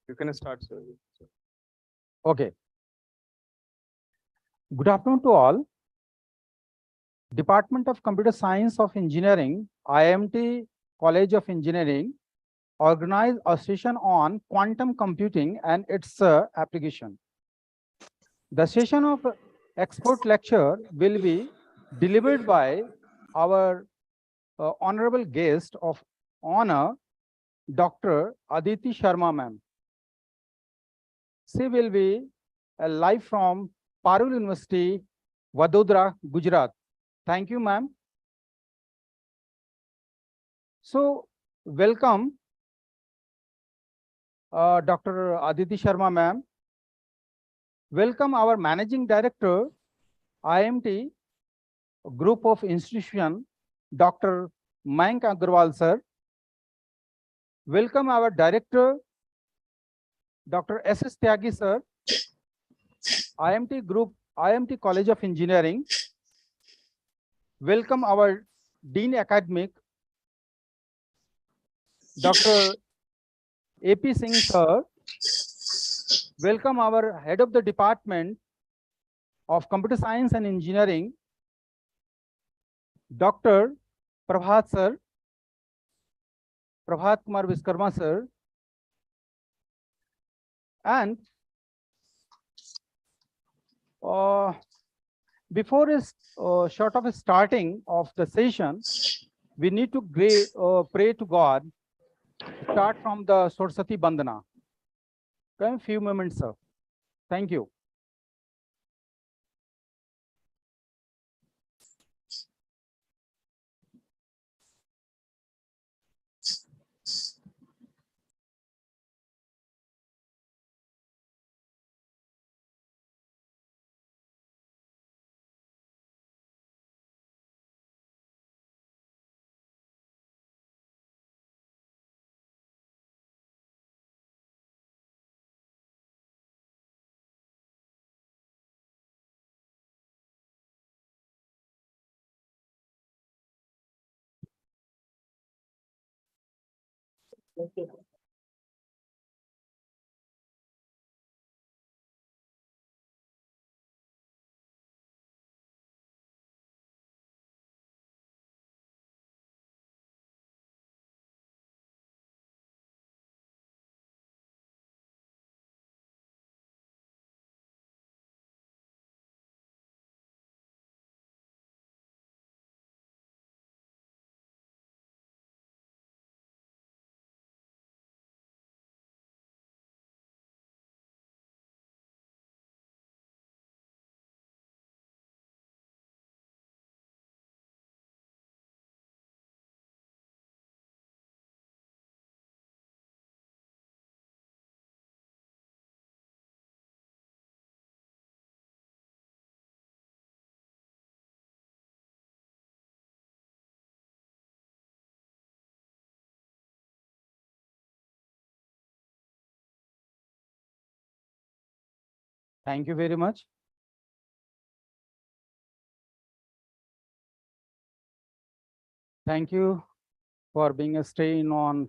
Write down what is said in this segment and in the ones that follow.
You can start, sir. Okay. Good afternoon to all. Department of Computer Science of Engineering, IMT College of Engineering, organized a session on quantum computing and its application. The session of expert lecture will be delivered by our honorable guest of honor, Dr. Aditi Sharma ma'am. She will be live from Parul University, Vadodara, Gujarat. Thank you, ma'am. So, welcome, Dr. Aditi Sharma, ma'am. Welcome our Managing Director, IMT Group of Institution, Dr. Mayank Agarwal, sir. Welcome our Director, Dr. S.S. Tyagi, sir. IMT Group, IMT College of Engineering. Welcome our Dean Academic, Dr. A.P. Singh, sir. Welcome our Head of the Department of Computer Science and Engineering, Dr. Prabhat, sir. Prabhat Kumar Viskarma, sir. And before short of starting of the session, we need to pray to God. Start from the Saraswati Bandana. Okay, a few moments, sir. Thank you. Thank you very much. Thank you for being a stay in on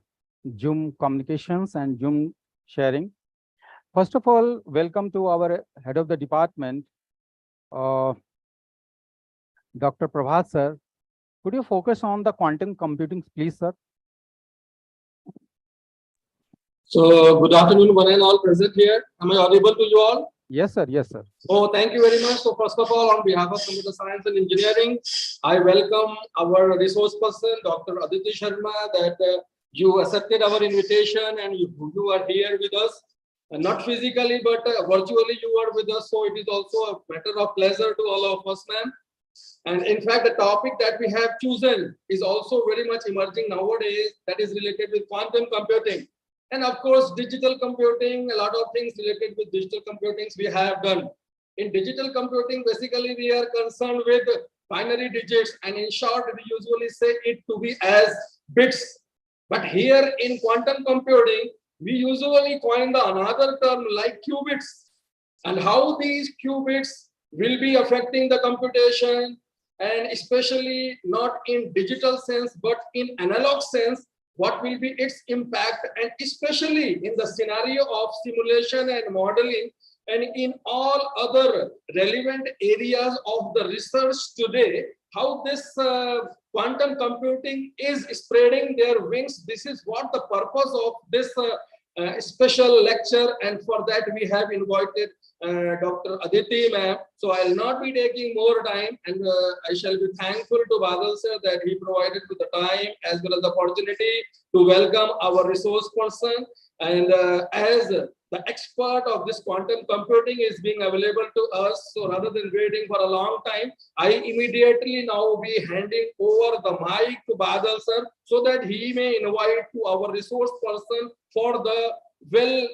Zoom communications and Zoom sharing. First of all, welcome to our head of the department, Dr. Prabhat, sir. Could you focus on the quantum computing, please, sir? So, good afternoon, one and all present here. Am I audible to you all? Yes, sir. Yes, sir. So, thank you very much. So, first of all, on behalf of Computer Science and Engineering, I welcome our resource person, Dr. Aditi Sharma, that you accepted our invitation and you are here with us. Not physically, but virtually you are with us. So, it is also a matter of pleasure to all of us, ma'am. And in fact, the topic that we have chosen is also very much emerging nowadays, that is related with quantum computing. And of course, digital computing, a lot of things related with digital computing we have done. In digital computing, basically, we are concerned with binary digits, and in short, we usually say it to be as bits. But here in quantum computing, we usually coin another term like qubits, and how these qubits will be affecting the computation, and especially not in digital sense, but in analog sense, what will be its impact, and especially in the scenario of simulation and modeling, and in all other relevant areas of the research today, how this quantum computing is spreading their wings. This is what the purpose of this special lecture, and for that we have invited Dr. Aditi ma'am. So I'll not be taking more time, and I shall be thankful to Badal sir that he provided with the time as well as the opportunity to welcome our resource person. And as the expert of this quantum computing is being available to us, so rather than waiting for a long time, I immediately now be handing over the mic to Badal sir so that he may invite to our resource person for the well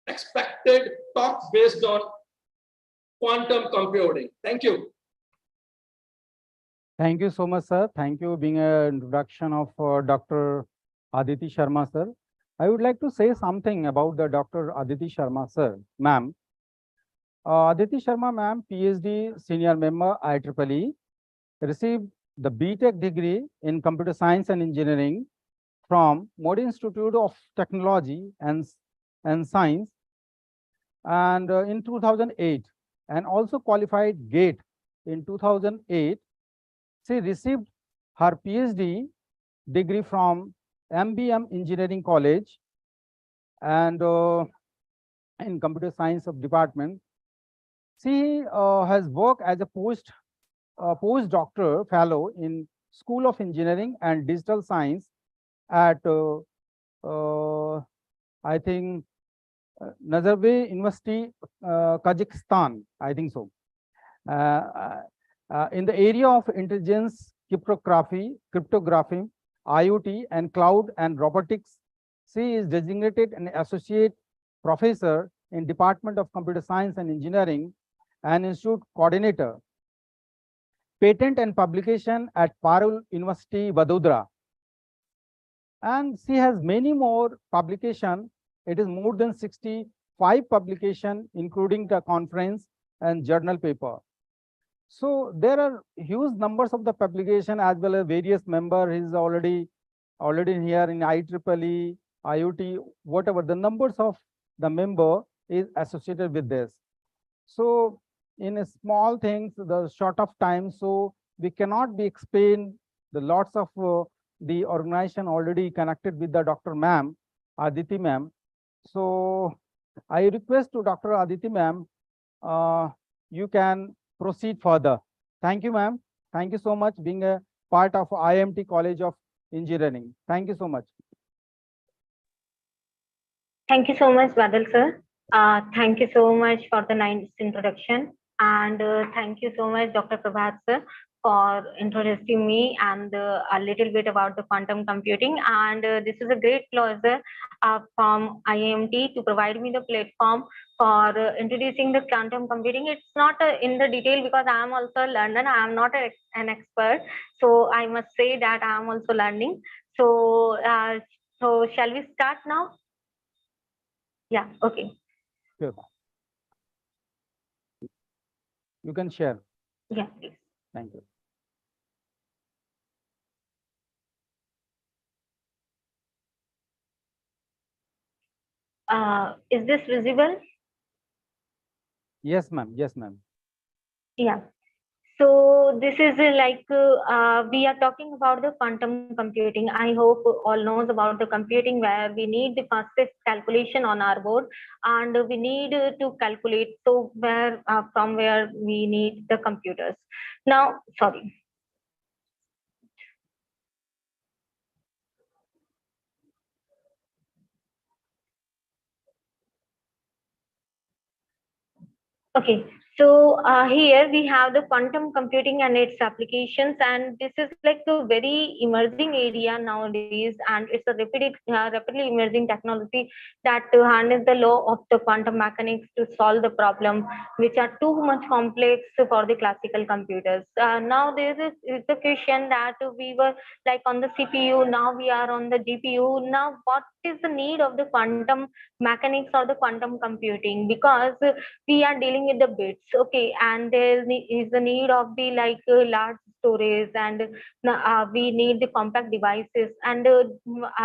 expected talk based on quantum computing. Thank you. Thank you so much, sir. Thank you being an introduction of Dr. Aditi Sharma, sir. I would like to say something about the Dr. Aditi Sharma, sir, ma'am. Aditi Sharma, ma'am, PhD, senior member, IEEE, received the BTech degree in computer science and engineering from Modi Institute of Technology and Science, and in 2008, and also qualified GATE in 2008. She received her PhD degree from MBM Engineering College and in computer science of department. She has worked as a postdoctoral fellow in School of Engineering and Digital Science at I think Nazarbayev University, Kazakhstan, I think so. In the area of intelligence, cryptography, IoT, and cloud and robotics, she is designated an associate professor in Department of Computer Science and Engineering and institute coordinator, patent and publication at Parul University, Vadodara. And she has many more publications. It is more than 65 publications, including the conference and journal paper. So there are huge numbers of the publication as well as various members. He's already here in IEEE, IoT, whatever the numbers of the member is associated with this. So in a small things, the short of time, so we cannot be explained the lots of the organization already connected with the Dr. Ma'am, Aditi Ma'am. So I request to Dr. Aditi Ma'am, you can proceed further. Thank you, ma'am. Thank you so much being a part of IMT College of Engineering. Thank you so much. Thank you so much, Badal sir. Thank you so much for the nice introduction. And thank you so much, Dr. Prabhat sir, for introducing me and a little bit about the quantum computing. And this is a great pleasure from IMT to provide me the platform for introducing the quantum computing. It's not in the detail because I am also a learner. I am not an expert. So I must say that I am also learning. So, so shall we start now? Yeah, okay. Sure. You can share. Yeah, please. Thank you. Is this visible? Yes, ma'am. Yes, ma'am. Yeah. So this is like we are talking about the quantum computing. I hope all knows about the computing where we need the fastest calculation on our board, and we need to calculate. So where from where we need the computers. Now, sorry. Okay, so here we have the quantum computing and its applications, and this is like a very emerging area nowadays, and it's a rapidly emerging technology that harness the law of the quantum mechanics to solve the problem which are too much complex for the classical computers. Now there is the question that we were like on the CPU, now we are on the GPU. Now what is the need of the quantum mechanics or the quantum computing? Because we are dealing with the bits. bits, okay, and there is the need of the large storage, and we need the compact devices, and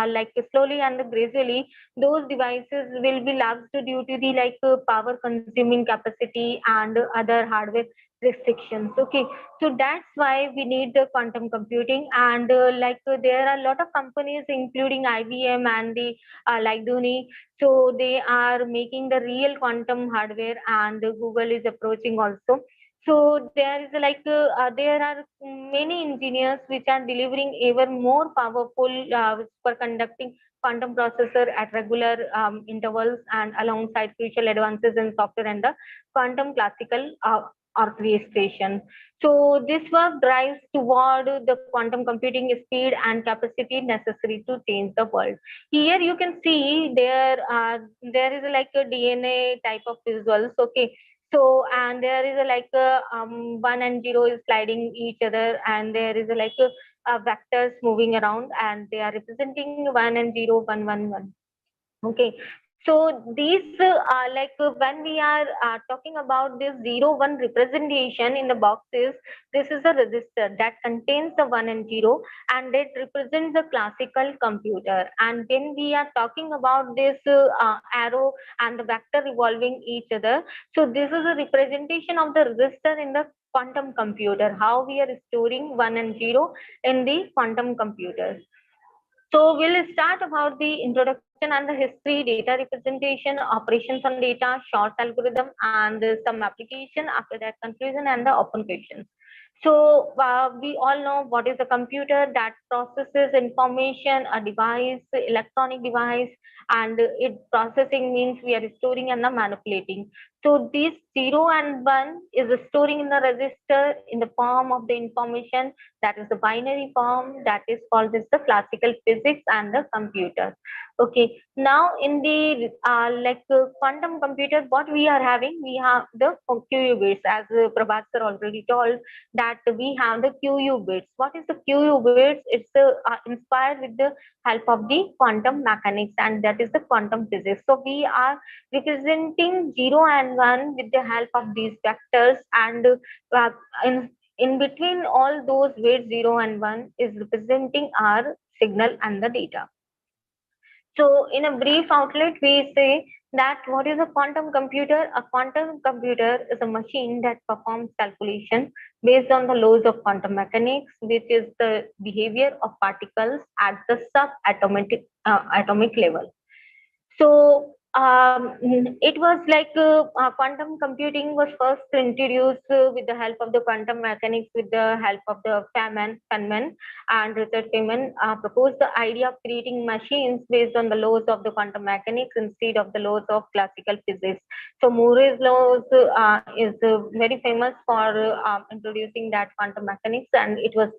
like slowly and gradually those devices will be lapsed due to the power consuming capacity and other hardware restrictions, okay. So that's why we need the quantum computing, and there are a lot of companies including IBM and the Duni, so they are making the real quantum hardware, and Google is approaching also. So there is there are many engineers which are delivering even more powerful superconducting quantum processor at regular intervals, and alongside crucial advances in software and the quantum classical orchestration. So this work drives toward the quantum computing speed and capacity necessary to change the world. Here you can see there is a DNA type of visuals, okay. So, and there is one and zero is sliding each other, and there is vectors moving around, and they are representing 1 and 0, 1, 1, 1. Okay, so these are when we are talking about this 0, 1 representation in the boxes, this is a register that contains the 1 and 0, and it represents the classical computer. And when we are talking about this arrow and the vector revolving each other, so this is a representation of the register in the quantum computer, how we are storing 1 and 0 in the quantum computers. So we'll start about the introduction and the history, data representation, operations on data, short algorithm, and some application. After that, conclusion and the open questions. So we all know what is a computer, that processes information, a device, electronic device, and it processing means we are storing and manipulating. So this 0 and 1 is storing in the register in the form of the information, that is the binary form, that is called as the classical physics and the computer. Okay, now in the quantum computer, what we are having, we have the QU bits, as Prabhat sir already told that we have the QU bits. What is the QU bits? It's inspired with the help of the quantum mechanics, and that is the quantum physics. So we are representing 0 and 1 with the help of these vectors, and in between all those weights 0 and 1 is representing our signal and the data. So in a brief outlet, we say that what is a quantum computer? A quantum computer is a machine that performs calculation based on the laws of quantum mechanics, which is the behavior of particles at the subatomic atomic level. So it was quantum computing was first introduced with the help of the quantum mechanics, with the help of the Feynman and Richard Feynman proposed the idea of creating machines based on the laws of the quantum mechanics instead of the laws of classical physics. So Moore's laws is very famous for introducing that quantum mechanics, and it was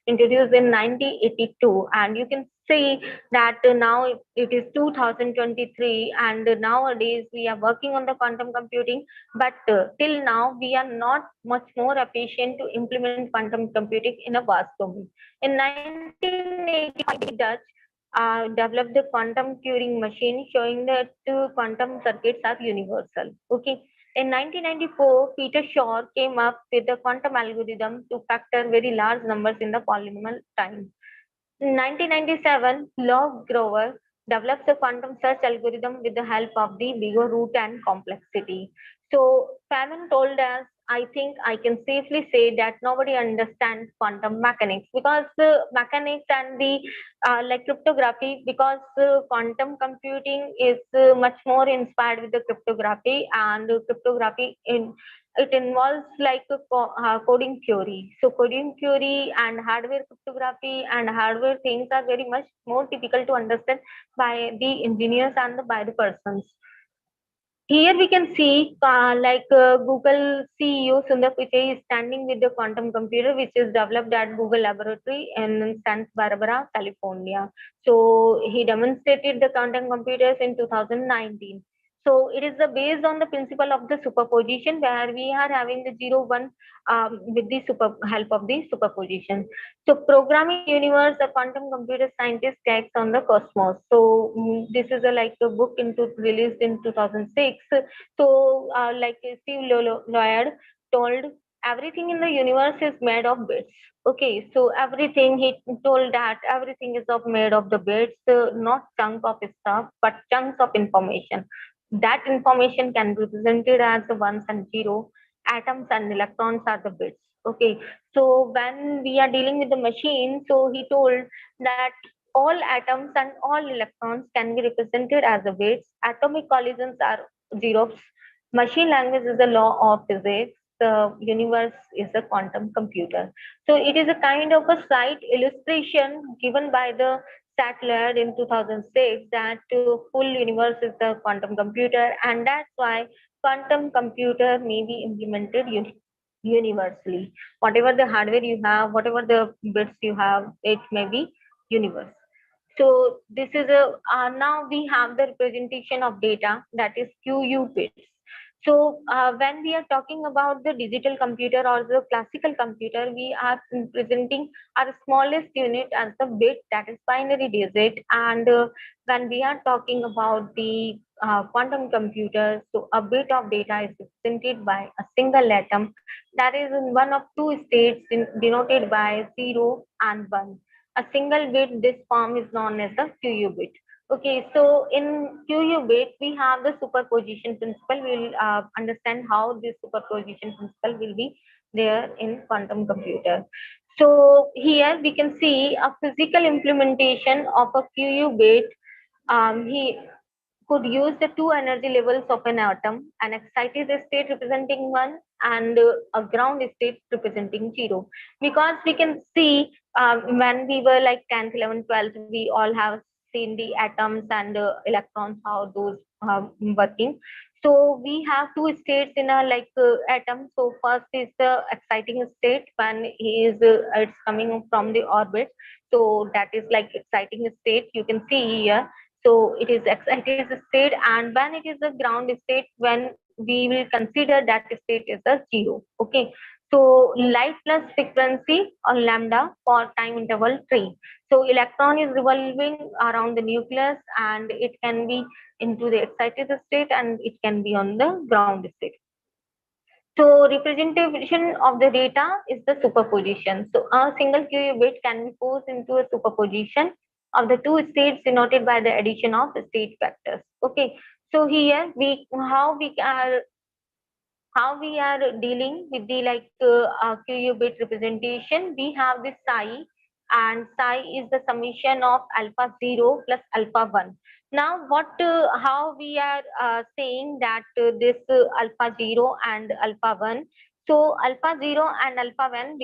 introduced in 1982. And you can see that now it is 2023, and nowadays we are working on the quantum computing, but till now we are not much more efficient to implement quantum computing in a vast domain. In 1985, Dutch developed the quantum Turing machine, showing that quantum circuits are universal. Okay. In 1994, Peter Shor came up with the quantum algorithm to factor very large numbers in the polynomial time. In 1997, Love Grover develops a quantum search algorithm with the help of the bigger root and complexity. So Feynman told us, I think I can safely say that nobody understands quantum mechanics, because mechanics and the cryptography, because quantum computing is much more inspired with the cryptography, and cryptography it involves coding theory. So coding theory and hardware cryptography and hardware things are very much more difficult to understand by the engineers and by the persons. Here we can see Google CEO Sundar Pichai is standing with the quantum computer, which is developed at Google Laboratory in Santa Barbara, California. So he demonstrated the quantum computers in 2019. So it is based on the principle of the superposition, where we are having the 0, 1 with the help of the superposition. So programming universe, a quantum computer scientist takes on the cosmos. So this is like a book released in 2006. So like Steve Lloyd told, everything in the universe is made of bits. Okay, so everything, he told that everything is made of the bits, not chunk of stuff, but chunks of information. That information can be represented as the ones and zero. Atoms and electrons are the bits. Okay, so when we are dealing with the machine, so he told that all atoms and all electrons can be represented as the bits. Atomic collisions are zeros. Machine language is the law of physics. The universe is a quantum computer. So it is a kind of a slight illustration given by the Sattler in 2006 that full universe is the quantum computer, and that's why quantum computer may be implemented universally. Whatever the hardware you have, whatever the bits you have, it may be universe. So this is now we have the representation of data, that is QU bits. So when we are talking about the digital computer or the classical computer, we are presenting our smallest unit as the bit, that is binary digit. And when we are talking about the quantum computer, so a bit of data is represented by a single atom, that is in one of two states denoted by 0 and 1. A single bit, this form is known as the QU bit. Okay, so in QU bit, we have the superposition principle. We'll understand how this superposition principle will be there in quantum computer. So here we can see a physical implementation of a QU bit. He could use the two energy levels of an atom, an excited state representing 1 and a ground state representing 0. Because we can see when we were like 10th, 11th, 12th, we all have seen the atoms and electrons, how those working. So we have two states in a atom. So first is the exciting state when it's coming from the orbit. So that is like exciting state. You can see here, so it is excited state, and when it is a ground state, when we will consider that state is a 0. Okay, so light plus frequency or lambda for time interval 3. So electron is revolving around the nucleus, and it can be into the excited state and it can be on the ground state. So representation of the data is the superposition. So a single QU bit can be posed into a superposition of the two states denoted by the addition of state vectors. Okay. So here how we are dealing with the QU bit representation. We have this psi, and psi is the summation of alpha 0 plus alpha 1. Now how we are saying that this alpha 0 and alpha 1. So alpha 0 and alpha 1,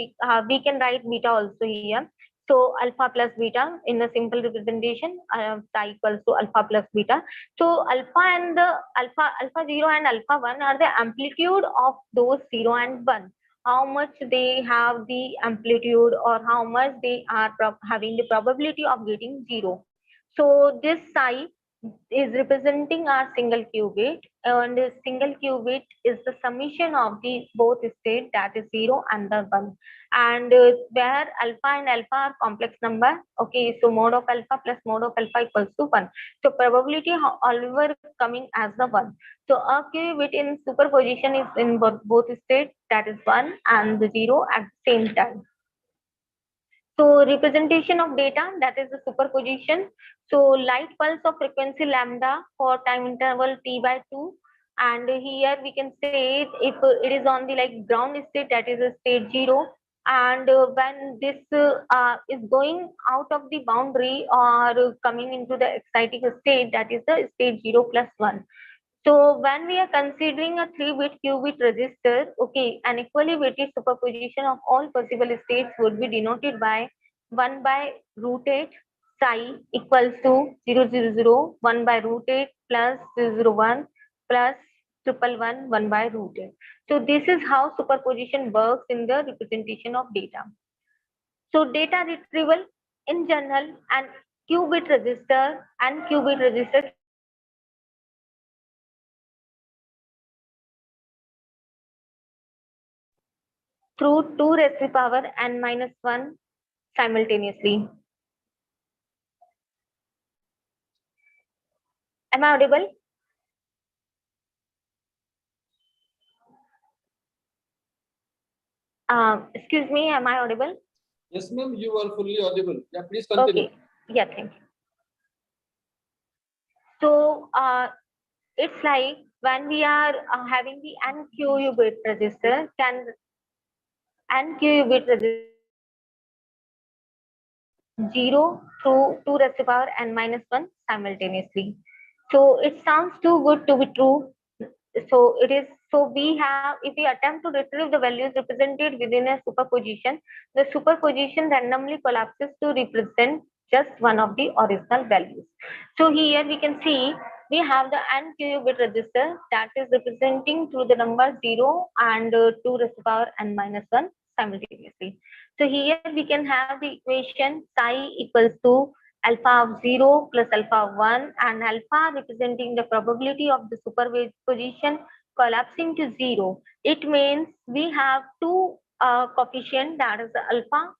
we can write beta also here. So alpha plus beta in a simple representation, psi equals to alpha plus beta. So alpha 0 and alpha 1 are the amplitude of those 0 and 1. How much they have the amplitude, or how much they are having the probability of getting 0. So this psi is representing our single qubit, and the single qubit is the summation of the both state, that is 0 and the 1. And where alpha and alpha are complex number. Okay, so mode of alpha plus mode of alpha equals to 1. So probability however coming as the 1. So a qubit in superposition is in both states, that is 1 and the 0 at the same time. So representation of data, that is the superposition. So light pulse of frequency lambda for time interval t by 2. And here we can say if it is on the ground state, that is a state 0. And when this is going out of the boundary or coming into the exciting state, that is the state 0 plus 1. So when we are considering a 3-bit qubit register, okay, an equally weighted superposition of all possible states would be denoted by 1 by root 8 psi equals to 000 1 by root 8 plus 001 plus 111 1 by root 8. So this is how superposition works in the representation of data. So data retrieval in general, and qubit register can be used through 2 raised to the power n minus 1 simultaneously. Am I audible? Excuse me, am I audible? Yes, ma'am, you are fully audible. Yeah, please continue. Okay. Yeah, thank you. So it's like when we are having the n qubit resistor, can n qubit resistor 0 through 2 raised to the power n minus 1 simultaneously. So it sounds too good to be true. So it is, so we have, if we attempt to retrieve the values represented within a superposition, the superposition randomly collapses to represent just one of the original values. So here we can see we have the n qubit register that is representing through the number 0 and 2 raised to the power n minus 1 simultaneously. So here we can have the equation psi equals to alpha of 0 plus alpha of 1, and alpha representing the probability of the superposition collapsing to 0. It means we have two coefficient, that is the alpha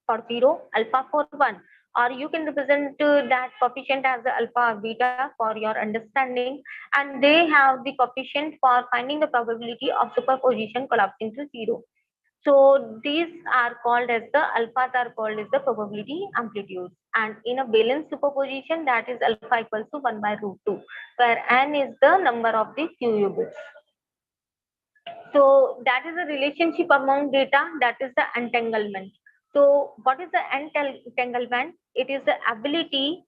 for 0, alpha for 1, or you can represent that coefficient as the alpha or beta for your understanding, and they have the coefficient for finding the probability of superposition collapsing to 0. So these are called as the alphas are called as the probability amplitudes. And in a balanced superposition, that is alpha equals to 1 by root 2, where n is the number of the qubits. So that is a relationship among data, that is the entanglement. So what is the entanglement? It is the ability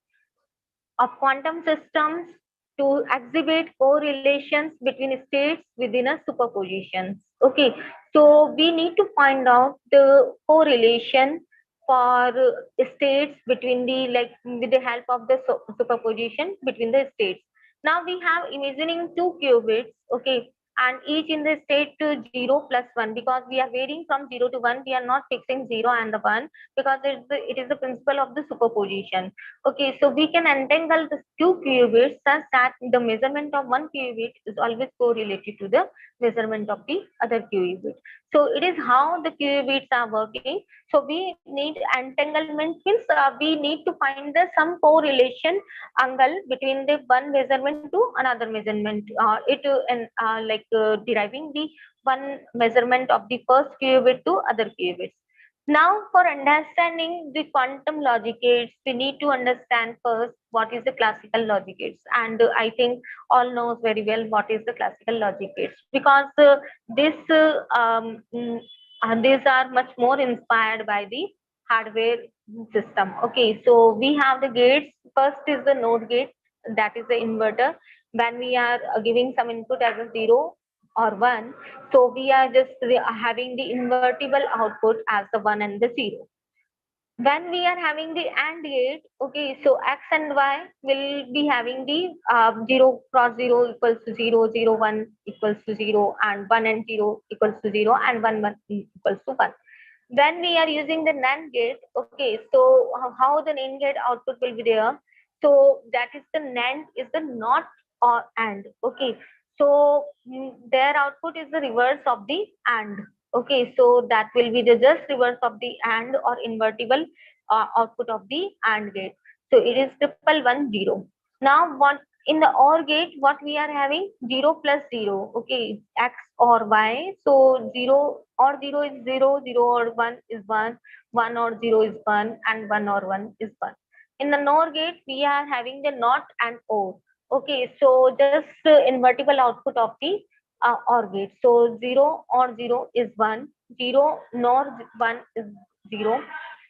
of quantum systems to exhibit correlations between states within a superposition. Okay, so we need to find out the correlation for states between the, like, with the help of the superposition between the states. Now we have imagining two qubits, okay, and each in the state to 0 plus 1, because we are varying from 0 to 1, we are not fixing 0 and the 1, because it is the principle of the superposition. Okay, so we can entangle the two qubits such that the measurement of one qubit is always correlated to the measurement of the other qubit. So it is how the qubits are working. So we need entanglement, means we need to find the some correlation angle between the one measurement to another measurement. Deriving the one measurement of the first qubit to other qubits. Now, for understanding the quantum logic gates, we need to understand first what is the classical logic gates. And I think all knows very well what is the classical logic gates, because these are much more inspired by the hardware system. Okay, so we have the gates. First is the NOT gate, that is the inverter. When we are giving some input as a 0 or 1, so we are just having the invertible output as the 1 and the 0. When we are having the AND gate, okay, so X and Y will be having the 0 cross 0 equals to 0, 0, 1 equals to 0, and 1 and 0 equals to 0, and 1, 1 equals to 1. When we are using the NAND gate, okay, so how the NAND gate output will be there? So that is the NAND is the not or AND, okay. So their output is the reverse of the AND. Okay, so that will be the just reverse of the AND or invertible output of the AND gate. So it is 1110. Now what in the OR gate, what we are having 0 plus 0, okay, X or Y. So 0 or 0 is 0, 0 or 1 is 1, 1 or 0 is 1, and 1 or 1 is 1. In the NOR gate, we are having the NOT and OR. Okay, so just invertible output of the OR gate. So 0 or 0 is 1, 0 nor 1 is 0.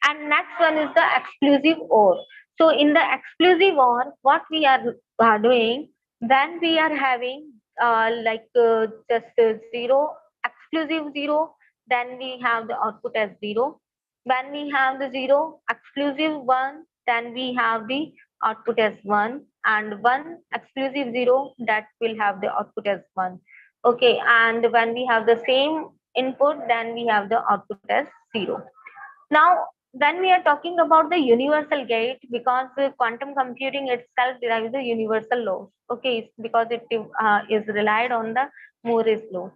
And next one is the exclusive OR. So in the exclusive OR, what we are doing, then we are having just 0, exclusive 0, then we have the output as 0. When we have the 0, exclusive 1, then we have the output as 1, and 1 exclusive 0, that will have the output as 1. Okay, and when we have the same input, then we have the output as 0. Now, when we are talking about the universal gate, because quantum computing itself derives the universal law, okay, because it is relied on the Moore's law.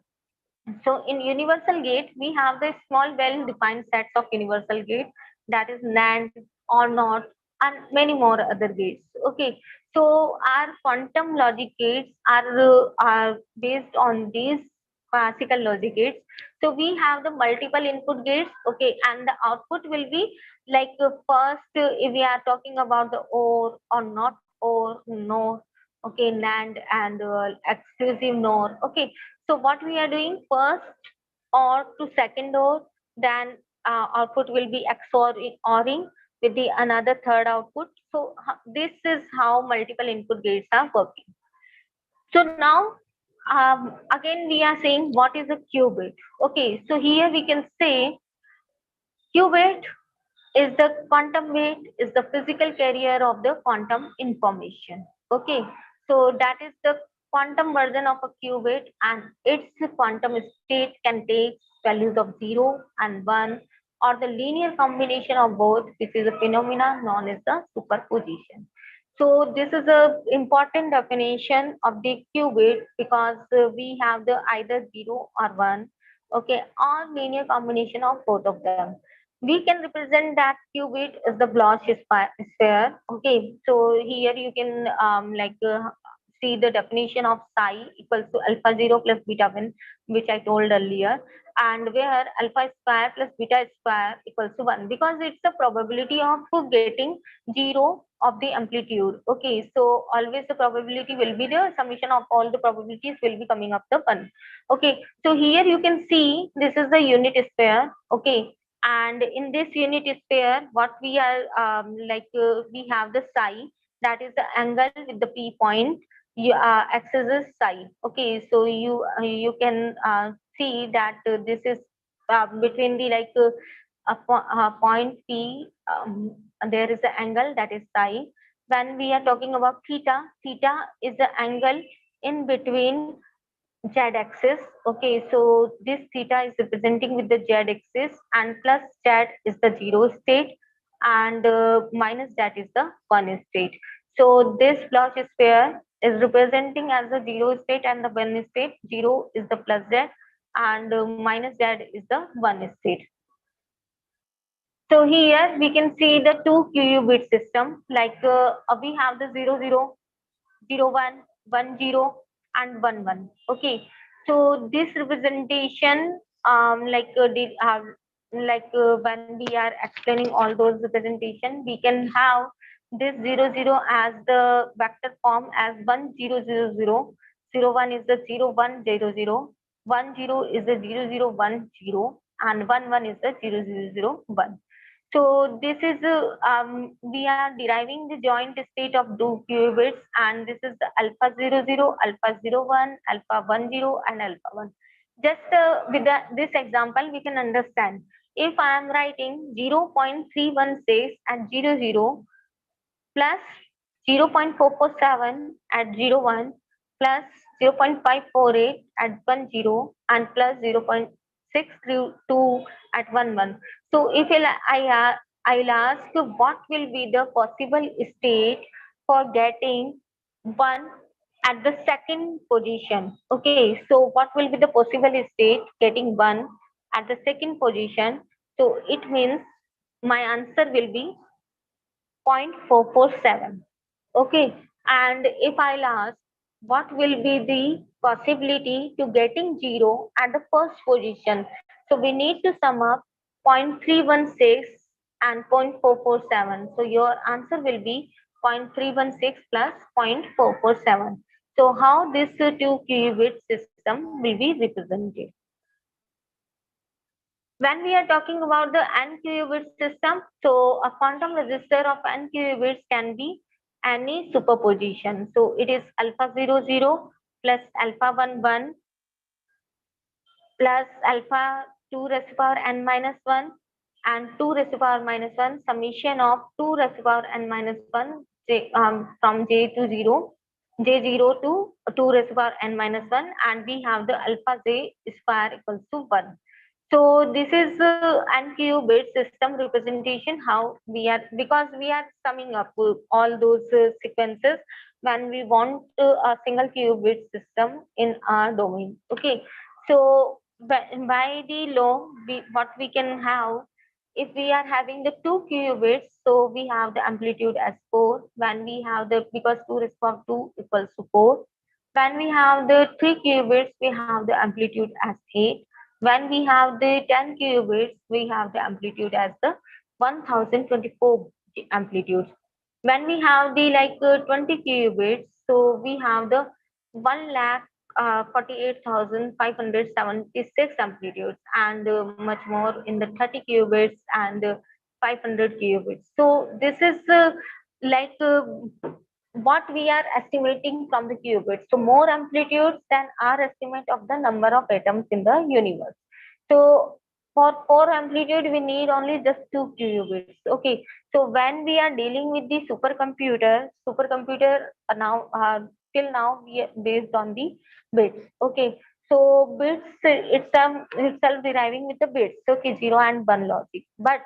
So in universal gate, we have the small well-defined sets of universal gates, that is NAND or NOT, and many more other gates. Okay, so our quantum logic gates are based on these classical logic gates. So we have the multiple input gates. Okay, and the output will be like first, if we are talking about the or not or no. Okay, NAND and exclusive NOR. Okay, so what we are doing first or to second or, then output will be XORing with the another third output. So this is how multiple input gates are working. So now again we are saying what is a qubit. Okay, so here we can say qubit is the quantum weight, is the physical carrier of the quantum information. Okay, so that is the quantum version of a qubit, and its quantum state can take values of 0 and 1, or the linear combination of both, which is a phenomena known as the superposition. So this is a important definition of the qubit, because we have the either 0 or 1, okay, or linear combination of both of them. We can represent that qubit as the Bloch sphere. Okay, so here you can see the definition of psi equals to alpha 0 plus beta 1, which I told earlier, and where alpha square plus beta square equals to 1, because it's the probability of getting 0 of the amplitude. Okay, so always the probability will be the summation of all the probabilities will be coming up the 1. Okay, so here you can see this is the unit sphere. Okay, and in this unit sphere, what we are we have the psi, that is the angle with the p point. Axis is psi. Okay, so you can see that this is between the point p. There is an angle, that is psi. When we are talking about theta, theta is the angle in between z axis. Okay, so this theta is representing with the z axis, and plus z is the 0 state, and minus that is the 1 state. So this Bloch sphere is representing as the 0 state and the 1 state. 0 is the plus z, and minus z is the 1 state. So here we can see the two qubit system, we have the 0 0, 0 1, 1 0, and 1 1. Okay, so this representation when we are explaining all those representation, we can have this 0 0 as the vector form as 1 0 0 0, 0 1 is the 0 1 0 0, 1 0 is the 0 0 1 0, and 1 1 is the 0 0 0 1. So this is we are deriving the joint state of two qubits, and this is the alpha 0 0, alpha 0 1, alpha 1 0, and alpha 1. Just with this example, we can understand. If I am writing 0.316 at 0 0 plus 0.447 at 0 1 plus 0.548 at 1 0 and plus 0.632 at 1 1. So if I'll ask what will be the possible state for getting 1 at the second position. Okay, so what will be the possible state getting 1 at the second position? So it means my answer will be 0.447. Okay, and if I'll ask what will be the possibility to getting 0 at the first position, so we need to sum up 0.316 and 0.447. So your answer will be 0.316 plus 0.447. So how this two qubit system will be represented? When we are talking about the n qubit system, so a quantum register of n qubits can be any superposition. So it is alpha 0 0 plus alpha 1 1 plus alpha 2 raised to power n minus 1 and 2 raised to power minus 1, summation of 2 raised to power n minus 1 from j to 0, j0 to 2 raised to power n minus 1, and we have the alpha j square equals to 1. So this is n qubit system representation, how we are, because we are summing up all those sequences when we want a single qubit system in our domain. Okay, so by the law, what we can have, if we are having the 2 qubits, so we have the amplitude as 4. When we have the, because 2 raised to power 2 equals to 4. When we have the 3 qubits, we have the amplitude as 8. When we have the 10 qubits, we have the amplitude as the 1024 amplitude. When we have the 20 qubits, so we have the 1,48,576 amplitudes, and much more in the 30 qubits and 500 qubits. So this is like uh, what we are estimating from the qubits. So more amplitudes than our estimate of the number of atoms in the universe. So for 4 amplitude, we need only just 2 qubits. Okay. So when we are dealing with the supercomputer now till now we are based on the bits. Okay. So bits itself deriving with the bits. Okay, 0 and 1 logic. But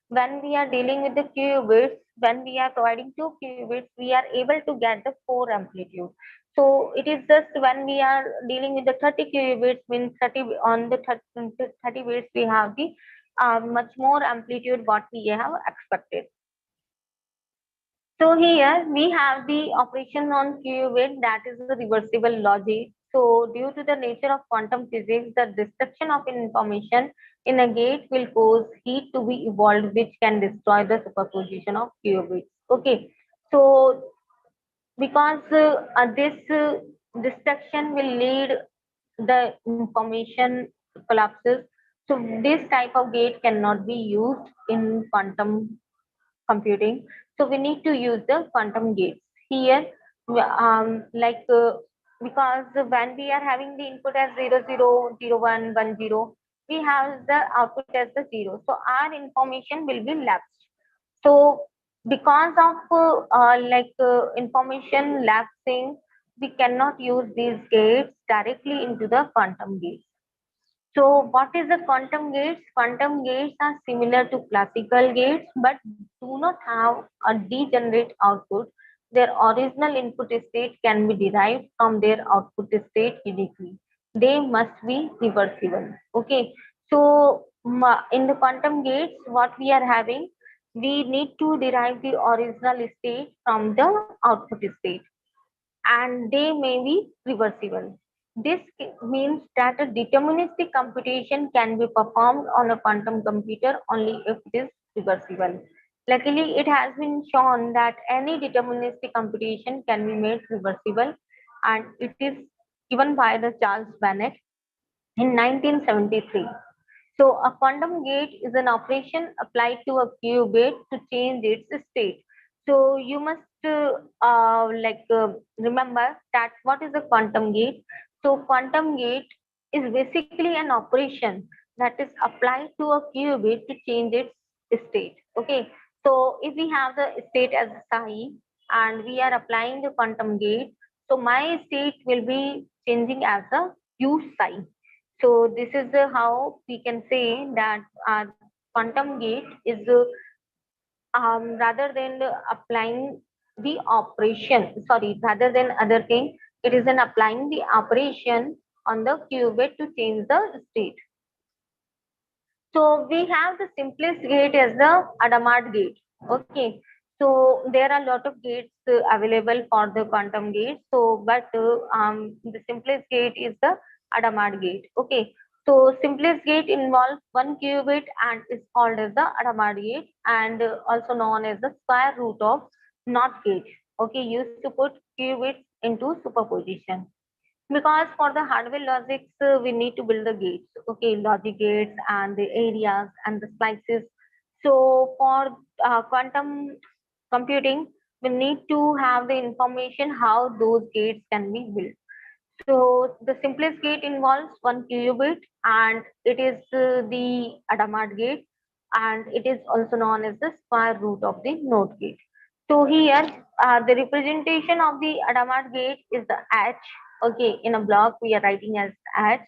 when we are dealing with the qubits, when we are providing 2 qubits, we are able to get the 4 amplitude. So it is just when we are dealing with the 30 qubits, means 30 on the 30 bits, we have the much more amplitude what we have expected. So here we have the operation on qubit, that is the reversible logic. So due to the nature of quantum physics, the destruction of information in a gate will cause heat to be evolved, which can destroy the superposition of qubits. Okay. So because this destruction will lead the information collapses. So this type of gate cannot be used in quantum computing. So we need to use the quantum gates here. Because when we are having the input as 0 0 0 1 1 0, we have the output as the 0. So our information will be lapsed. So because of information lapsing, we cannot use these gates directly into the quantum gates. So what is the quantum gates? Quantum gates are similar to classical gates, but do not have a degenerate output. Their original input state can be derived from their output state uniquely. They must be reversible. Okay. So in the quantum gates, what we are having, we need to derive the original state from the output state, and they may be reversible. This means that a deterministic computation can be performed on a quantum computer only if it is reversible. Luckily, it has been shown that any deterministic computation can be made reversible, and it is given by the Charles Bennett in 1973. So a quantum gate is an operation applied to a qubit to change its state. So you must remember that what is a quantum gate. So quantum gate is basically an operation that is applied to a qubit to change its state. Okay. So if we have the state as psi and we are applying the quantum gate, so my state will be changing as a q psi. So this is how we can say that quantum gate is rather than applying the operation, sorry, rather than other thing, it is an applying the operation on the qubit to change the state. So we have the simplest gate as the Adamard gate. Okay. So there are a lot of gates available for the quantum gate. So, but the simplest gate is the Adamard gate. Okay. So simplest gate involves one qubit and is called as the Adamard gate, and also known as the square root of NOT gate. Okay. Used to put qubits into superposition, because for the hardware logics we need to build the gates. Okay, logic gates and the areas and the slices. So for quantum computing, we need to have the information how those gates can be built. So the simplest gate involves one qubit, and it is the Adamard gate, and it is also known as the square root of the NOT gate. So here, the representation of the Adamard gate is the H. Okay, in a block we are writing as H,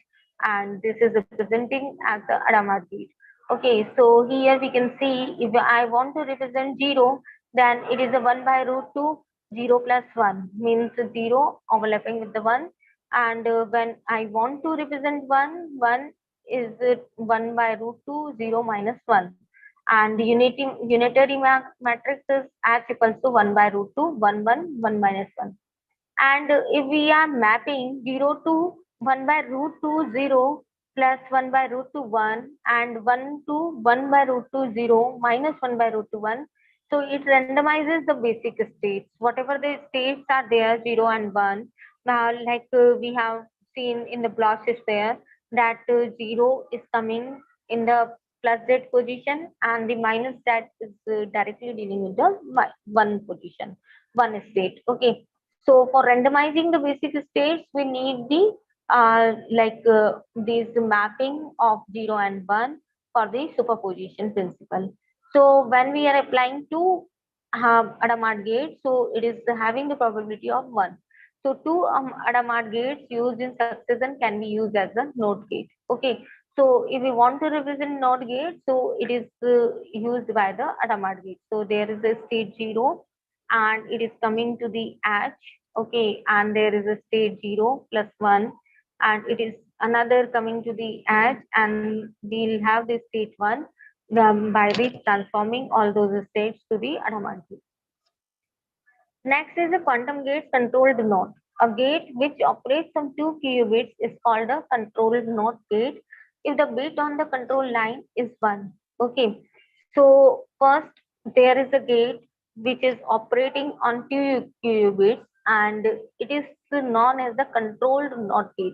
and this is representing as the Adamard gate. Okay, so here we can see if I want to represent 0, then it is a 1 by root 2, 0 plus 1 means 0 overlapping with the 1. And when I want to represent 1, is 1 by root 2, 0 minus 1. And the unitary matrix is as equals to 1 by root 2, 1, 1, 1 minus 1. And if we are mapping 0 to 1 by root 2, 0 plus 1 by root 2, 1 and 1 to 1 by root 2, 0 minus 1 by root 2, 1. So it randomizes the basic states. Whatever the states are there, 0 and 1, like we have seen in the blocks is there that 0 is coming in the plus z position and the minus z is directly dealing with the 1 position, 1 state. Okay. So for randomizing the basic states, we need the this mapping of 0 and 1 for the superposition principle. So when we are applying two Adamard gates, so it is having the probability of 1. So two Adamard gates used in succession can be used as a NOT gate. Okay. So if we want to represent NOT gate, so it is used by the Adamard gate. So there is a state 0 and it is coming to the edge. Okay, and there is a state 0 plus 1 and it is another coming to the edge and we'll have the state 1 by the transforming all those states to the Adamard gate. Next is a quantum gate controlled NOT. A gate which operates on 2 qubits is called a controlled NOT gate if the bit on the control line is 1. Okay, so first there is a gate which is operating on 2 qubits and it is known as the controlled NOT gate.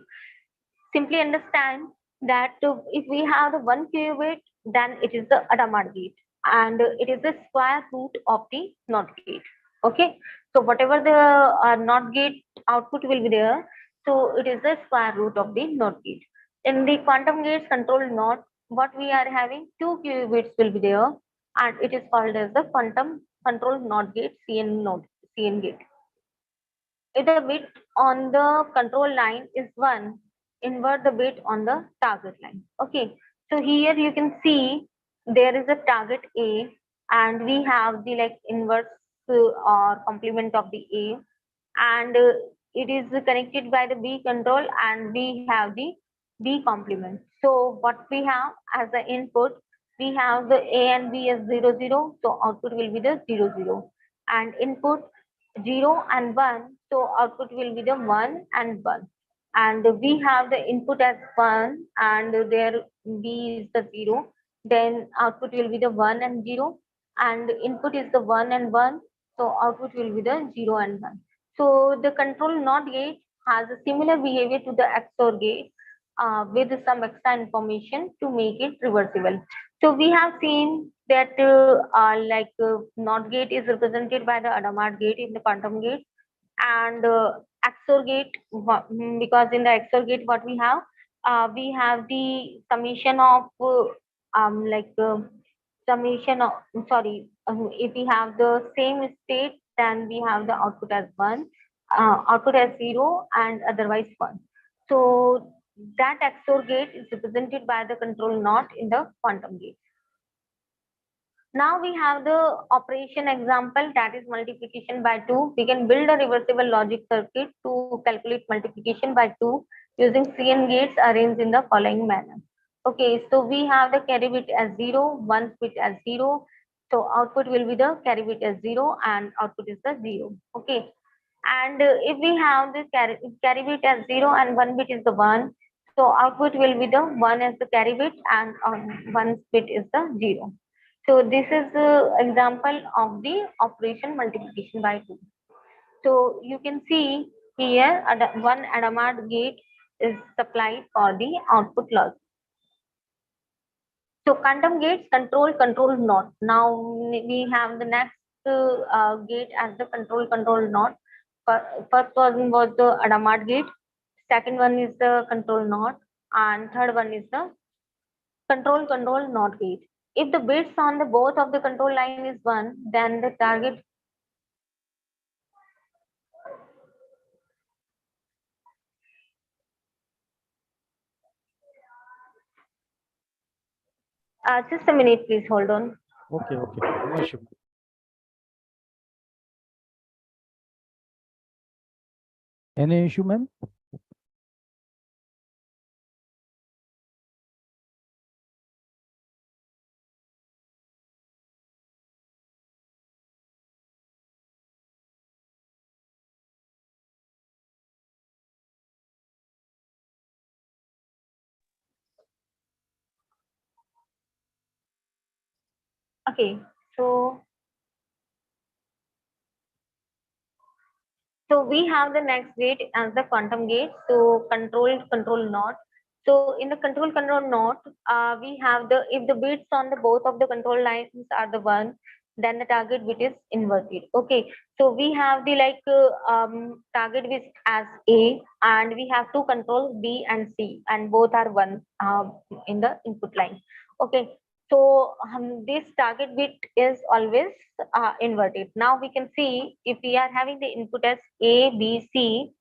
Simply understand that if we have the 1 qubit, then it is the Adamard gate and it is the square root of the NOT gate. Okay, so whatever the NOT gate output will be there, so it is the square root of the NOT gate. In the quantum gates controlled NOT, what we are having 2 qubits will be there and it is called as the quantum controlled NOT gate, CN gate. If the bit on the control line is 1, invert the bit on the target line. Okay, so here you can see there is a target A and we have the inverse or complement of the A and it is connected by the B control and we have the B complement. So what we have as the input, we have the A and B as 0, 0. So output will be the 0, 0 and input 0 and 1. So output will be the 1 and 1. And we have the input as 1 and there B is the 0. Then output will be the 1 and 0. And input is the 1 and 1. So output will be the 0 and 1. So the control NOT gate has a similar behavior to the XOR gate with some extra information to make it reversible. So we have seen that NOT gate is represented by the Adamard gate in the quantum gate and XOR gate because in the XOR gate what we have the summation of summation of if we have the same state then we have the output as 1 output as 0 and otherwise 1. So that XOR gate is represented by the control NOT in the quantum gate. Now we have the operation example, that is multiplication by 2. We can build a reversible logic circuit to calculate multiplication by 2 using CN gates arranged in the following manner. Okay, so we have the carry bit as 0, 1 bit as 0. So output will be the carry bit as 0 and output is the 0. Okay, and if we have this carry bit as 0 and 1 bit is the 1, so output will be the 1 as the carry bit and 1 bit is the 0. So this is the example of the operation multiplication by 2. So you can see here one Adamard gate is supplied for the output logic. So quantum gates control NOT. Now we have the next gate as the control NOT. First one was the Adamard gate. Second one is the control NOT, and third one is the control NOT gate. If the bits on the both of the control line is 1, then the target just a minute, please hold on. Okay, no issue. Any issue, ma'am? Okay, so we have the next gate as the quantum gate. So control not. So in the control not, we have the, if the bits on the both of the control lines are the one, then the target bit is inverted. Okay, so we have the target bit as A, and we have two controls B and C, and both are one in the input line. Okay, so this target bit is always inverted. Now we can see if we are having the input as A, B, C,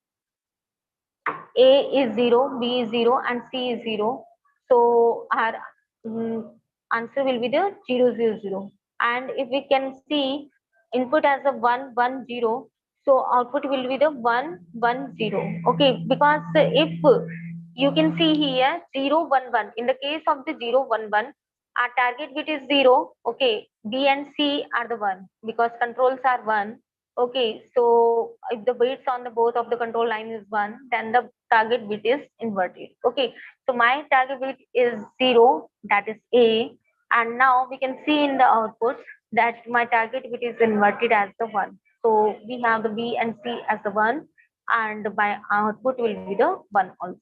A is 0, B is 0, and C is 0. So our answer will be the 0, 0, 0. And if we can see input as a 1, 1, 0, so output will be the 1, 1, 0. Okay, because if you can see here 0, 1, 1. In the case of the 0, 1, 1, our target bit is 0. Okay, B and C are the 1 because controls are 1. Okay, so if the bits on the both of the control line is 1, then the target bit is inverted. Okay, so my target bit is 0, that is A, and now we can see in the output that my target bit is inverted as the 1. So we have the B and C as the 1, and my output will be the 1 also.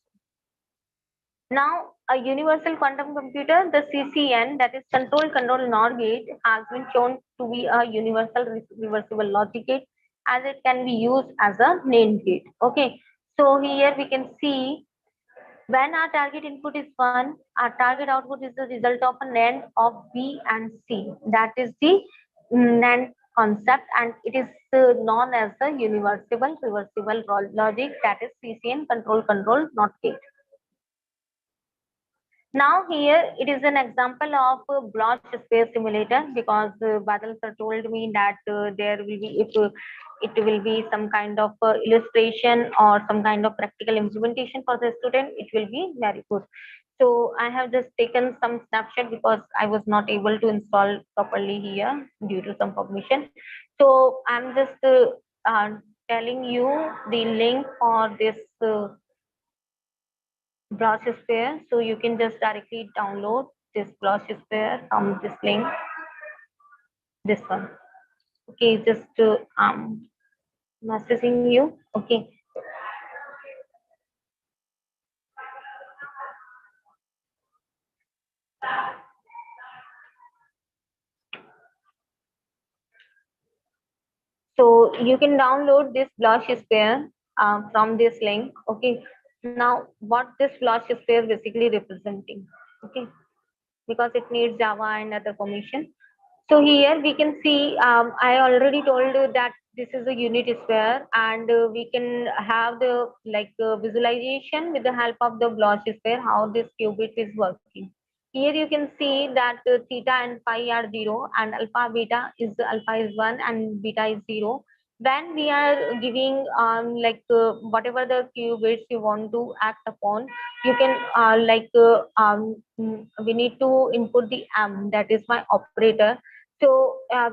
Now, a universal quantum computer, the CCN, that is control NOR gate, has been shown to be a universal reversible logic gate, as it can be used as a NAND gate. Okay, so here we can see when our target input is 1, our target output is the result of a NAND of B and C. That is the NAND concept, and it is known as the universal reversible logic, that is CCN, control NOT gate. Now here it is an example of Bloch space simulator, because Badal sir told me that there will be, if it will be some kind of illustration or some kind of practical implementation for the student, it will be very good. So I have just taken some snapshot because I was not able to install properly here due to some permission. So I'm just telling you the link for this Bloch sphere, so you can just directly download this Bloch sphere from this link, this one. Okay, just messaging you. Okay, so you can download this Bloch sphere from this link. Okay, now what this Bloch sphere basically representing? Okay, because it needs Java and other permission. So here we can see, I already told you that this is a unit sphere, and we can have the visualization with the help of the Bloch sphere, how this qubit is working. Here you can see that theta and phi are 0, and alpha is 1 and beta is 0. When we are giving whatever the qubits you want to act upon, you can we need to input the that is my operator. So I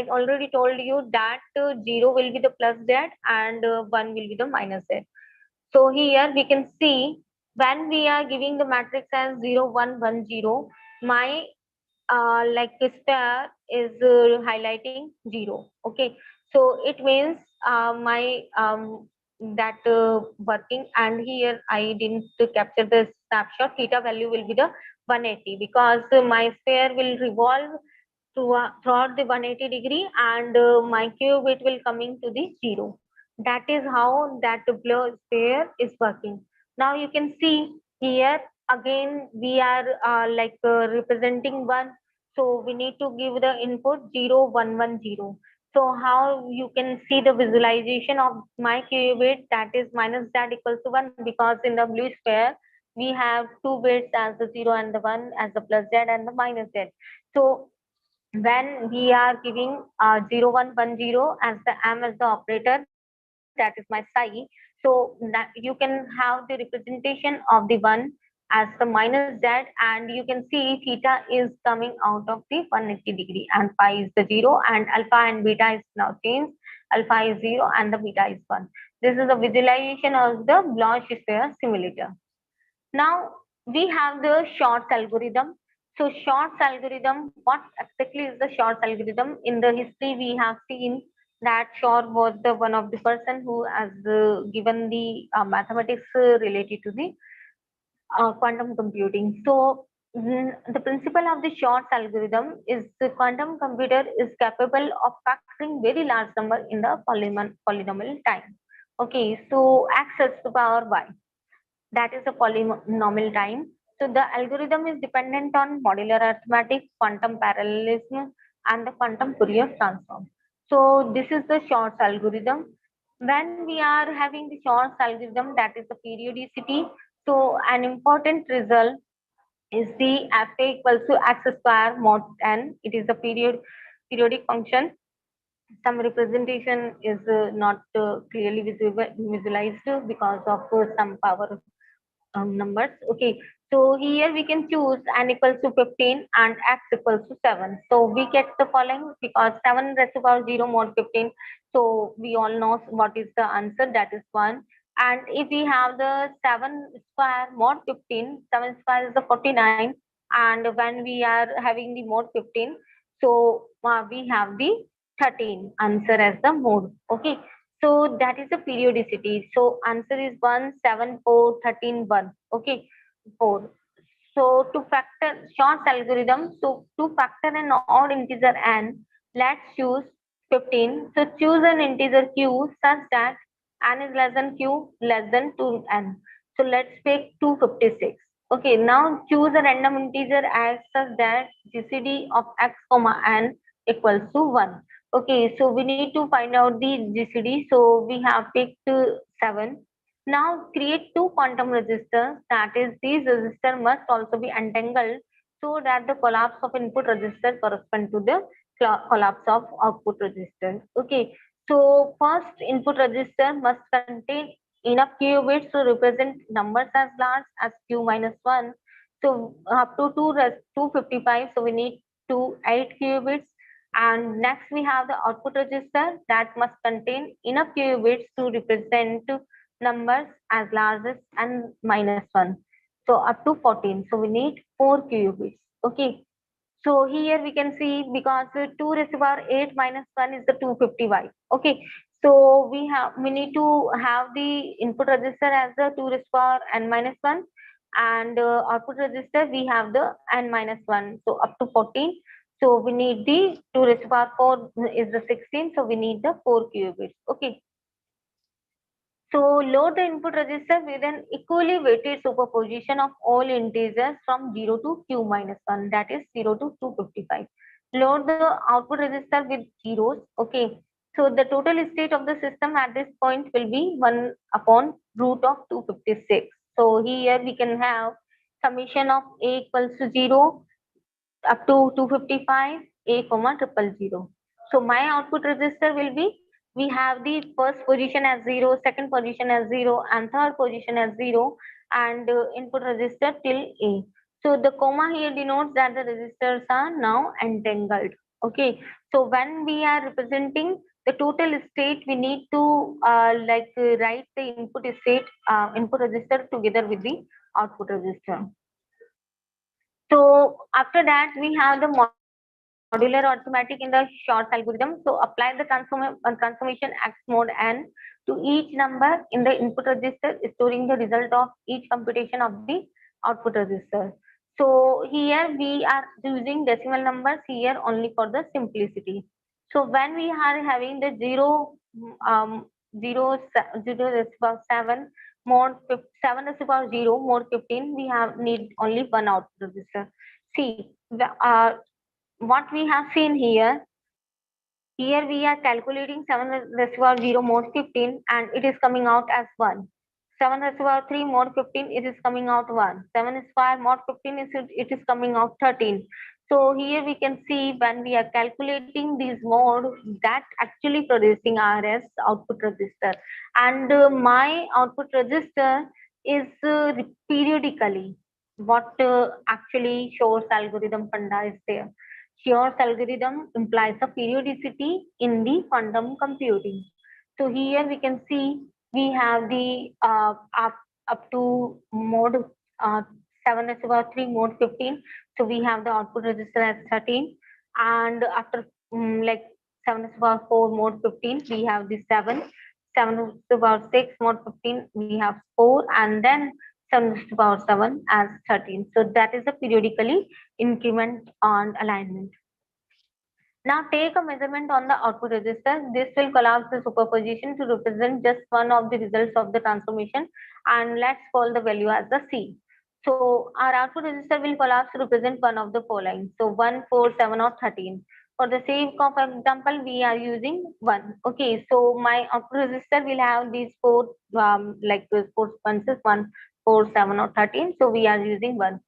already told you that 0 will be the plus z, and 1 will be the minus z. So here we can see when we are giving the matrix as 0, 1, 1, 0, my sphere is highlighting 0. Okay, so it means my that working, and here I didn't capture the snapshot. Theta value will be the 180, because my sphere will revolve throughout the 180 degree, and my qubit will coming to the 0. That is how that blur sphere is working. Now you can see here again we are representing 1, so we need to give the input 0, 1, 1, 0. So how you can see the visualization of my qubit, that is minus z equals to 1, because in the blue sphere we have two bits as the 0 and the 1, as the plus z and the minus z. So when we are giving 0, 1, 1, 0 as the as the operator, that is my psi, so that you can have the representation of the 1 as the minus z, and you can see theta is coming out of the 180 degree, and phi is the 0, and alpha and beta is now changed. Alpha is 0 and the beta is 1. This is a visualization of the Bloch sphere simulator. Now we have the shorts algorithm. So Shor's algorithm, what exactly is the Shor's algorithm? In the history, we have seen that Shor was the one of the person who has given the mathematics related to the quantum computing. So the principle of the Shor's algorithm is the quantum computer is capable of factoring very large number in the polynomial time. Okay, so x is to the power y, that is a polynomial time. So the algorithm is dependent on modular arithmetic, quantum parallelism, and the quantum Fourier transform. So this is the Shor's algorithm. When we are having the Shor's algorithm, that is the periodicity. So an important result is the fa equals to x square mod n. It is the periodic function. Some representation is not clearly visualized because of some power numbers. Okay, so here we can choose n equals to 15 and x equals to 7. So we get the following because 7 raised to power 0 mod 15. So we all know what is the answer, that is 1. And if we have the 7 square mod 15, 7 square is the 49. And when we are having the mod 15, so we have the 13 answer as the mode. Okay, so that is the periodicity. So answer is 1, 7, 4, 13, 1. Okay, 4. So to factor Shor's algorithm, so to factor an odd integer n, let's choose 15. So choose an integer q such that n is less than q less than 2n. So let's take 256. Okay, now choose a random integer as such that GCD of x comma n equals to 1. Okay, so we need to find out the GCD. So we have picked 7. Now create two quantum resistors. That is, these resistors must also be entangled so that the collapse of input resistor correspond to the collapse of output resistor. Okay, so first input resistor must contain enough qubits to represent numbers as large as q minus 1. So up to 255. So we need 8 qubits. And next we have the output register that must contain enough qubits to represent numbers as large as n minus 1. So up to 14. So we need 4 qubits. Okay. So here we can see because 2 raised to power 8 minus 1 is the 250y. Okay. So we need to have the input register as the 2 raised to power n minus 1, and output register we have the n minus 1. So up to 14. So we need the 2 raised to power 4 is the 16. So we need the 4 qubits. Okay. So load the input register with an equally weighted superposition of all integers from 0 to q minus 1, that is 0 to 255. Load the output register with zeros. Okay. So the total state of the system at this point will be 1 upon root of 256. So here we can have summation of a equals to 0 up to 255, a comma 000. So my output register will be, we have the first position as 0, second position as 0, and third position as 0, and input register till a. So the comma here denotes that the registers are now entangled. Okay, so when we are representing the total state, we need to write the input state, input register together with the output register. So after that, we have the modular arithmetic in the Shor's algorithm. So apply the transformation x mod n to each number in the input register, storing the result of each computation of the output register. So here we are using decimal numbers here only for the simplicity. So when we are having the 0 is about 7 mod 7 is about 0 mod 15, we have need only one output register. See, what we have seen here, we are calculating 7 raised to power 0 mod 15 and it is coming out as 1. 7 raised to power 3 mod 15, it is coming out 1. 7 square mod 15, it is coming out 13. So here we can see when we are calculating these mode, that actually producing RS output register. And my output register is periodically what actually Shor's algorithm funda is there. Shor's algorithm implies a periodicity in the quantum computing. So here we can see we have the up to mode 7 raised to power 3 mode 15. So we have the output register as 13, and after like 7 to the power 4 mod 15, we have the 7. 7 to the power 6 mod 15, we have 4, and then 7 to the power 7 as 13. So that is a periodically increment on alignment. Now take a measurement on the output register. This will collapse the superposition to represent just one of the results of the transformation, and let's call the value as the C. So our output register will collapse to represent one of the following. So 1, 4, 7 or 13. For the sake of example, we are using 1. Okay, so my output register will have these four like those four sequences 1, 4, 7 or 13. So we are using 1.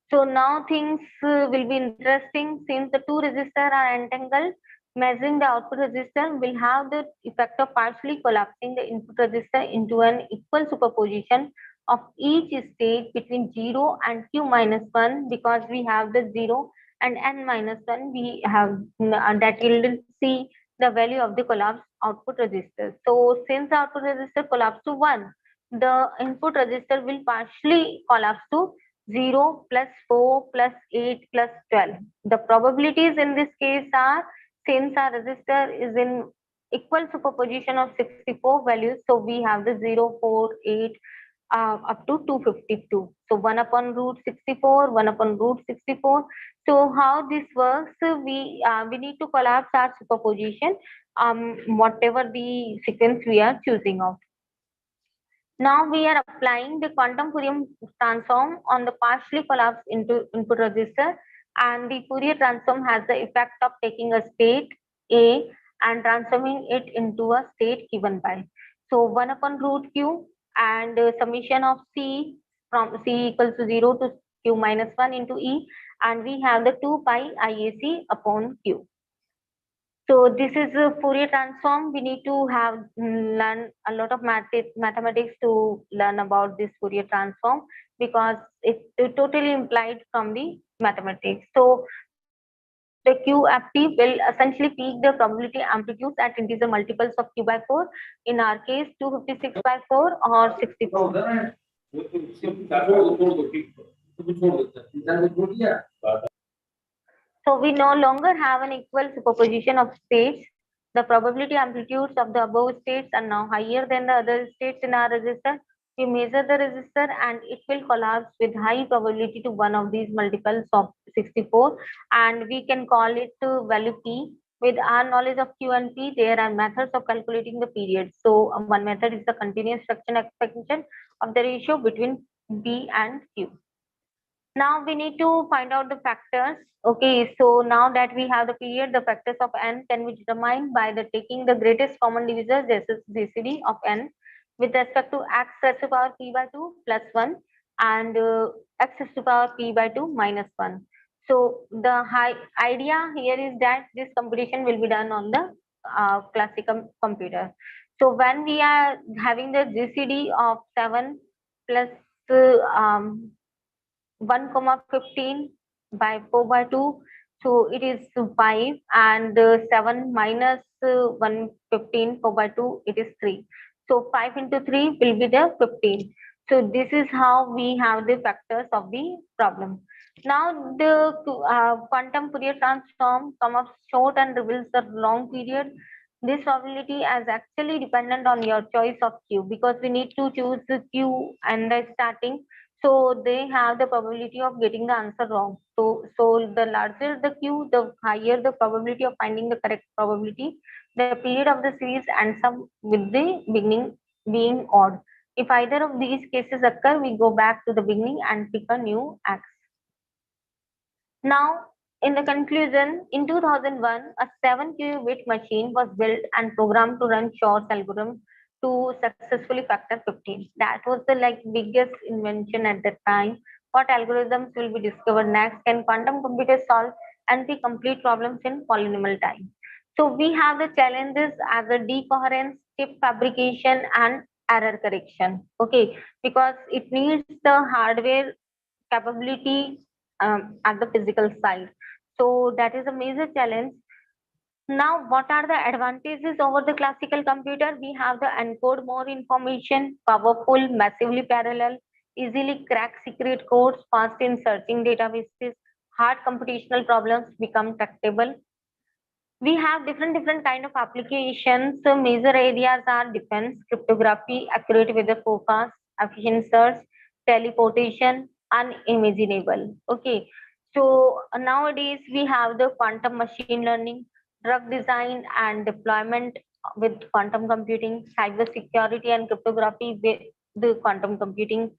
So now things will be interesting since the two resistors are entangled. Measuring the output resistor will have the effect of partially collapsing the input resistor into an equal superposition of each state between 0 and q minus 1, because we have the 0 and n minus 1, we have that will see the value of the collapsed output resistor. So since the output resistor collapsed to 1, the input resistor will partially collapse to 0 plus 4 plus 8 plus 12. The probabilities in this case are, since our resistor is in equal superposition of 64 values, so we have the 0, 4, 8 up to 252. So 1 upon root 64, 1 upon root 64. So how this works, we need to collapse our superposition, whatever the sequence we are choosing of. Now we are applying the quantum Fourier transform on the partially collapsed input resistor, and the Fourier transform has the effect of taking a state A and transforming it into a state given by. So 1 upon root q and summation of C from C equals to 0 to q minus 1 into E, and we have the 2 pi IAC upon q. So this is a Fourier transform. We need to have learn a lot of mathematics to learn about this Fourier transform, because it totally implied from the mathematics. So the QFT will essentially peak the probability amplitudes at integer multiples of q by 4. In our case, 256 by 4 or 64. So we no longer have an equal superposition of states. The probability amplitudes of the above states are now higher than the other states in our resistor. We measure the resistor and it will collapse with high probability to one of these multiples of 64, and we can call it to value P. With our knowledge of Q and P, there are methods of calculating the period. So one method is the continuous fraction expectation of the ratio between B and Q. Now we need to find out the factors. Okay, so now that we have the period, the factors of n can be determined by the taking the greatest common divisor, this is GCD of n, with respect to x raised to power p by 2 plus 1 and x raised to power p by 2 minus 1. So the idea here is that this computation will be done on the classical computer. So when we are having the GCD of 7 plus 1 comma 15 by 4 by 2, so it is 5, and 7 minus 1 15 4 by 2, it is 3. So 5 into 3 will be the 15. So this is how we have the factors of the problem. Now the quantum Fourier transform comes up short and reveals the long period. This probability is actually dependent on your choice of q, because we need to choose the q and the starting. So they have the probability of getting the answer wrong. So the larger the q, the higher the probability of finding the correct probability. The period of the series ends up with the beginning being odd. If either of these cases occur, we go back to the beginning and pick a new x. Now, in the conclusion, in 2001, a 7-qubit machine was built and programmed to run Shor's algorithm to successfully factor 15. That was the biggest invention at that time. What algorithms will be discovered next? Can quantum computers solve NP-complete problems in polynomial time? So we have the challenges as a decoherence, chip fabrication, and error correction. Okay, because it needs the hardware capability at the physical side. So that is a major challenge. Now, what are the advantages over the classical computer? We have the encode more information, powerful, massively parallel, easily crack secret codes, fast in searching databases, hard computational problems become tractable. We have different kind of applications. So major areas are defense, cryptography, accurate weather forecast, efficient search, teleportation, unimaginable. Okay. So nowadays we have the quantum machine learning, drug design and deployment with quantum computing, cyber security and cryptography with the quantum computing,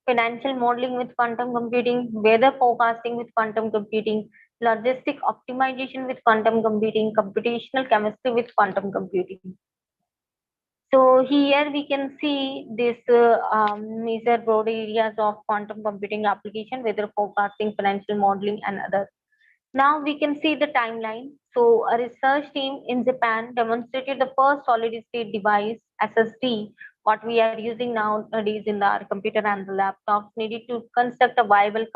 financial modeling with quantum computing, weather forecasting with quantum computing, logistic optimization with quantum computing, computational chemistry with quantum computing. So here we can see this major broad areas of quantum computing application, weather forecasting, financial modeling, and others. Now we can see the timeline. So a research team in Japan demonstrated the first solid state device, SSD, what we are using nowadays in our computer and the laptops, needed to construct a viable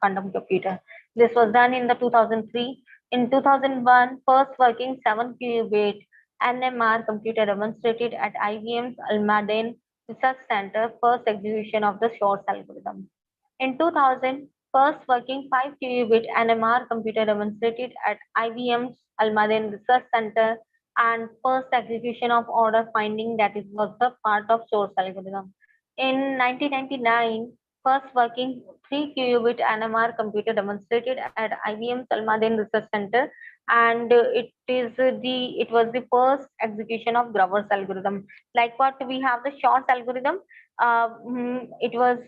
quantum computer. This was done in the 2003. In 2001, first working 7-qubit NMR computer demonstrated at IBM's Almaden Research Center, first execution of the Shor's algorithm. In 2000, first working 5-qubit NMR computer demonstrated at IBM's Almaden Research Center and first execution of order finding that it was the part of Shor's algorithm. In 1999, first working 3-qubit NMR computer demonstrated at IBM's Almaden Research Center, and it was the first execution of Grover's algorithm. Like what we have the Shor's algorithm, it was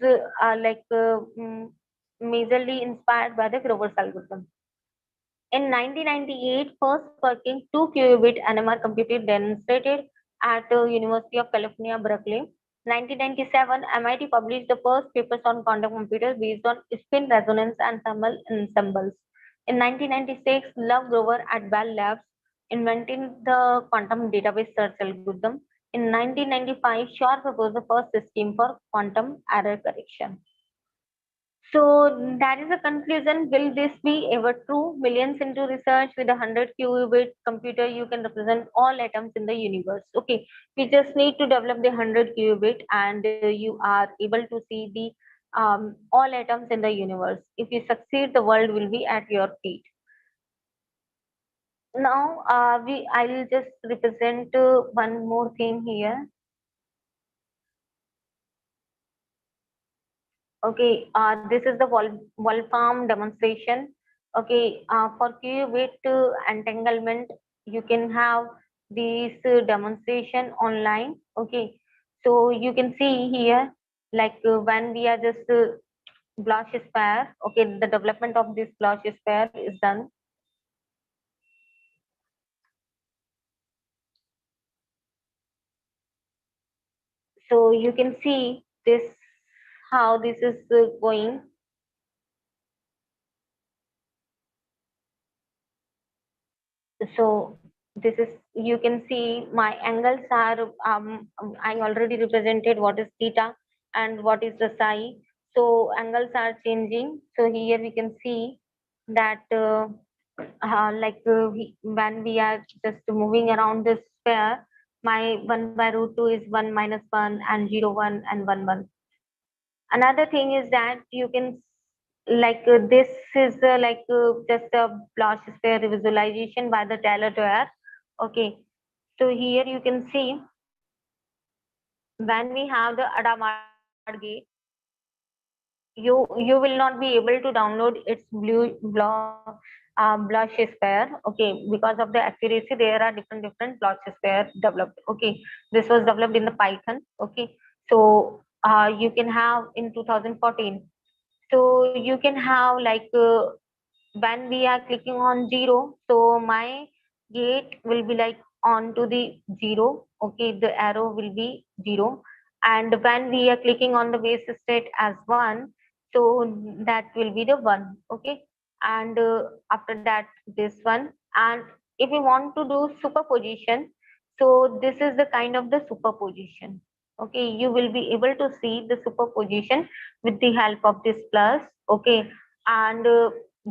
majorly inspired by the Grover's algorithm. In 1998, first working 2-qubit NMR computer demonstrated at University of California, Berkeley. 1997, MIT published the first papers on quantum computers based on spin resonance and thermal ensembles. In 1996, Love Grover at Bell Labs invented the quantum database search algorithm. In 1995, Shor proposed the first scheme for quantum error correction. So that is the conclusion. Will this be ever true? Millions into research with 100-qubit computer, you can represent all atoms in the universe. Okay, we just need to develop the 100-qubit, and you are able to see the all atoms in the universe. If you succeed, the world will be at your feet. Now, I will just represent one more thing here. Okay, this is the Wolfram demonstration. Okay, for qubit entanglement, you can have this demonstration online. Okay, so you can see here, like when we are just Bloch sphere. Okay, the development of this Bloch sphere is done. So you can see this, how this is going. So this is, you can see my angles are, I already represented what is theta and what is the psi. So angles are changing. So here we can see that when we are just moving around this sphere, my 1/√2 is 1 minus 1 and 0, 1 and 1, 1. Another thing is that you can this is just a Bloch sphere visualization by the Taylor-Dwyer. Okay, so here you can see when we have the Adamard gate, you will not be able to download its Bloch sphere. Okay, because of the accuracy, there are different Bloch sphere developed. Okay, this was developed in the Python. Okay, so you can have in 2014. So you can have when we are clicking on 0, so my gate will be like on to the 0. Okay, the arrow will be 0. And when we are clicking on the base state as 1, so that will be the 1. Okay, and after that this one. And if we want to do superposition, so this is the kind of the superposition. Okay, you will be able to see the superposition with the help of this plus. Okay, and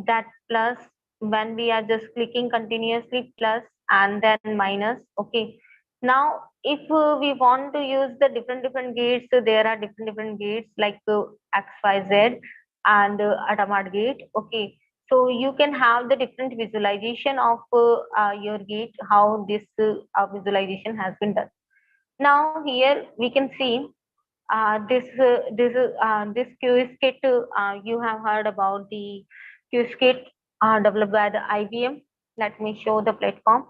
that plus, when we are just clicking continuously plus and then minus. Okay, now if we want to use the different gates, so there are different gates like x, y, z and Adamard gate. Okay, So you can have the different visualization of your gate, how this visualization has been done. Now here we can see this QSKit. You have heard about the QSKit developed by the IBM. Let me show the platform.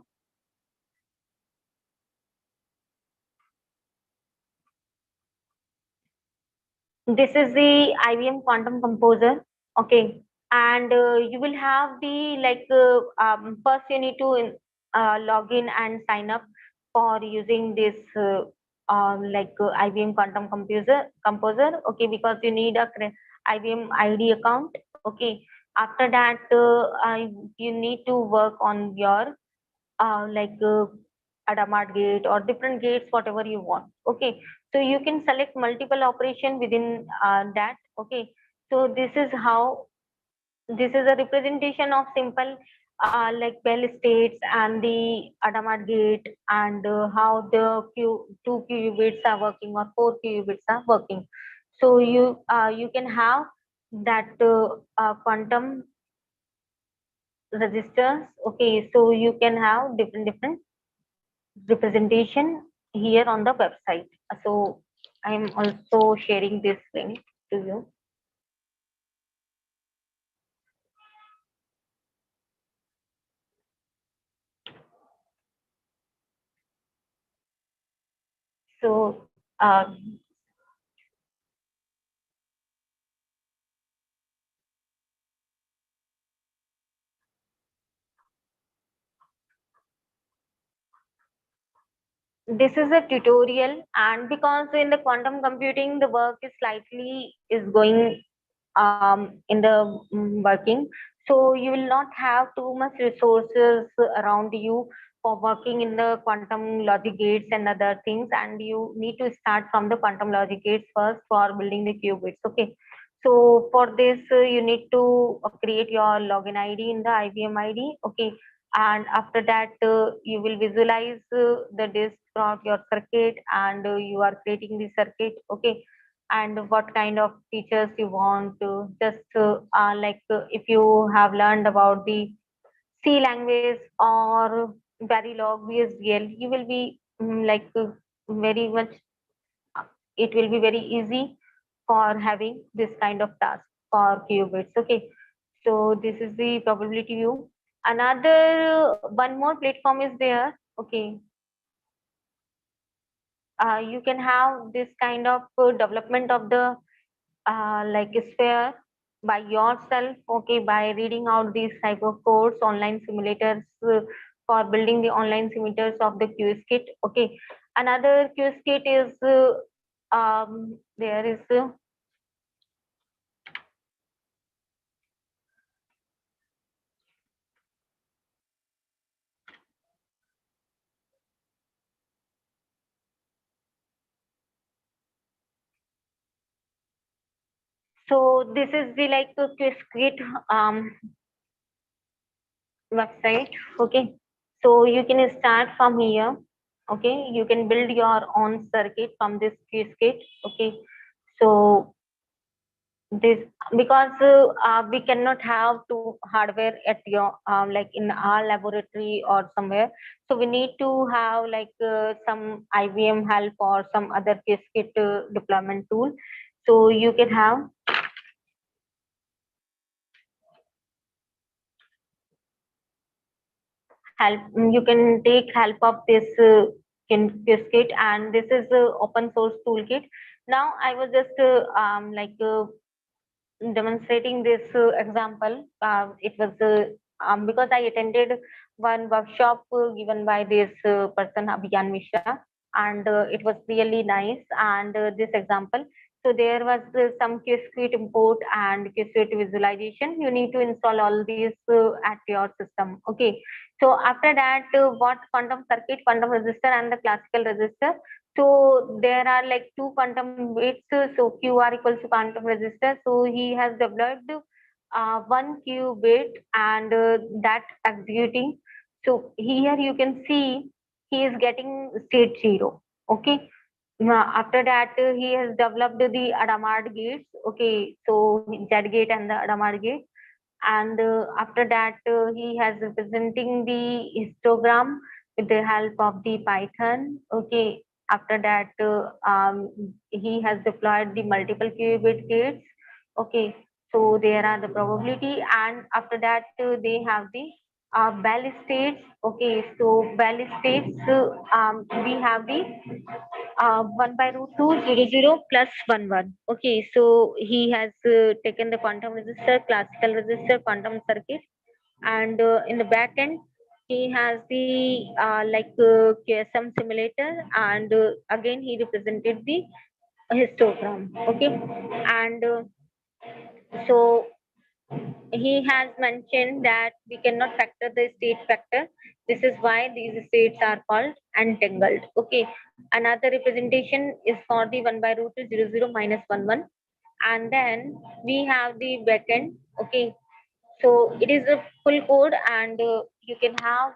This is the IBM Quantum Composer. Okay, and you will have the first you need to log in and sign up for using this IBM Quantum Composer. Okay, because you need a IBM ID account. Okay, after that you need to work on your Adamart gate or different gates, whatever you want. Okay, so you can select multiple operation within that. Okay, so this is a representation of simple Bell states and the Adamart gate, and how the two qubits are working or four qubits are working. So you can have that quantum registers. Okay, so you can have different representation here on the website. So I'm also sharing this link to you. So this is a tutorial, and because in the quantum computing the work is slightly is going in the working, so you will not have too much resources around you for working in the quantum logic gates and other things, and you need to start from the quantum logic gates first for building the qubits. Okay, so for this you need to create your login ID in the IBM ID. Okay, and after that you will visualize the disk of your circuit, and you are creating the circuit. Okay, and what kind of features you want to just if you have learned about the C language or Verilog, VSDL, you will be very much, it will be very easy for having this kind of task for qubits. Okay, so this is the probability view. Another one more platform is there. Okay, you can have this kind of development of the sphere by yourself. Okay, by reading out these type of codes, online simulators for building the online simulators of the QSKit. Okay, another QSKit is there is so this is the QSKit website. Okay, so you can start from here. Okay, you can build your own circuit from this QSKit. Okay, so this, because we cannot have two hardware at your in our laboratory or somewhere, so we need to have some IBM help or some other QSKit deployment tool. So you can have help, you can take help of this QSKit, and this is open source toolkit. Now I was just demonstrating this example. It was because I attended one workshop given by this person, Abhiyan Mishra, and it was really nice. And this example, so there was some QSKit import and QSKit visualization. You need to install all these at your system. Okay, so after that, what quantum circuit, quantum resistor, and the classical resistor. So there are like two quantum bits. So QR equals to quantum resistor. So he has developed one qubit, and that executing. So here you can see he is getting state 0. Okay. Now, after that, he has developed the Adamart gates. Okay. So Z gate and the Adamart gate. And after that, he has representing the histogram with the help of the Python. Okay. After that, he has deployed the multiple qubit gates. Okay. So there are the probability, and after that, they have the Bell states. Okay. So Bell states, we have the 1 by root 2 0 0 plus 1 1. Okay, so he has taken the quantum resistor, classical resistor, quantum circuit, and in the back end he has the QSM simulator, and again he represented the histogram. Okay, and so he has mentioned that we cannot factor the state factor. This is why these states are called entangled. Okay. Another representation is for the 1 by root 2 0 0 minus 1 1. And then we have the backend. Okay. So it is a full code, and you can have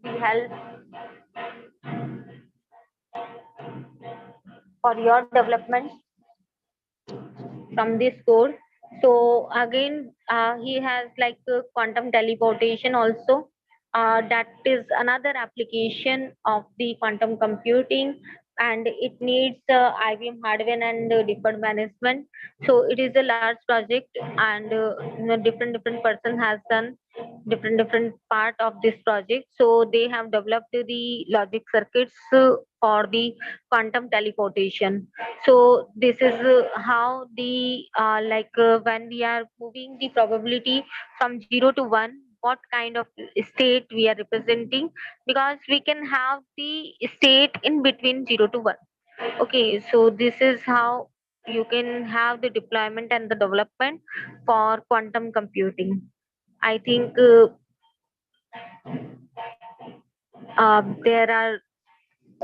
the help for your development from this code. So again, he has like quantum teleportation also. That is another application of the quantum computing, and it needs IBM hardware and deferred management. So it is a large project, and different person has done different part of this project. So they have developed the logic circuits for the quantum teleportation. So this is how the when we are moving the probability from 0 to 1, what kind of state we are representing, because we can have the state in between 0 to 1. Okay, so this is how you can have the deployment and the development for quantum computing. I think there are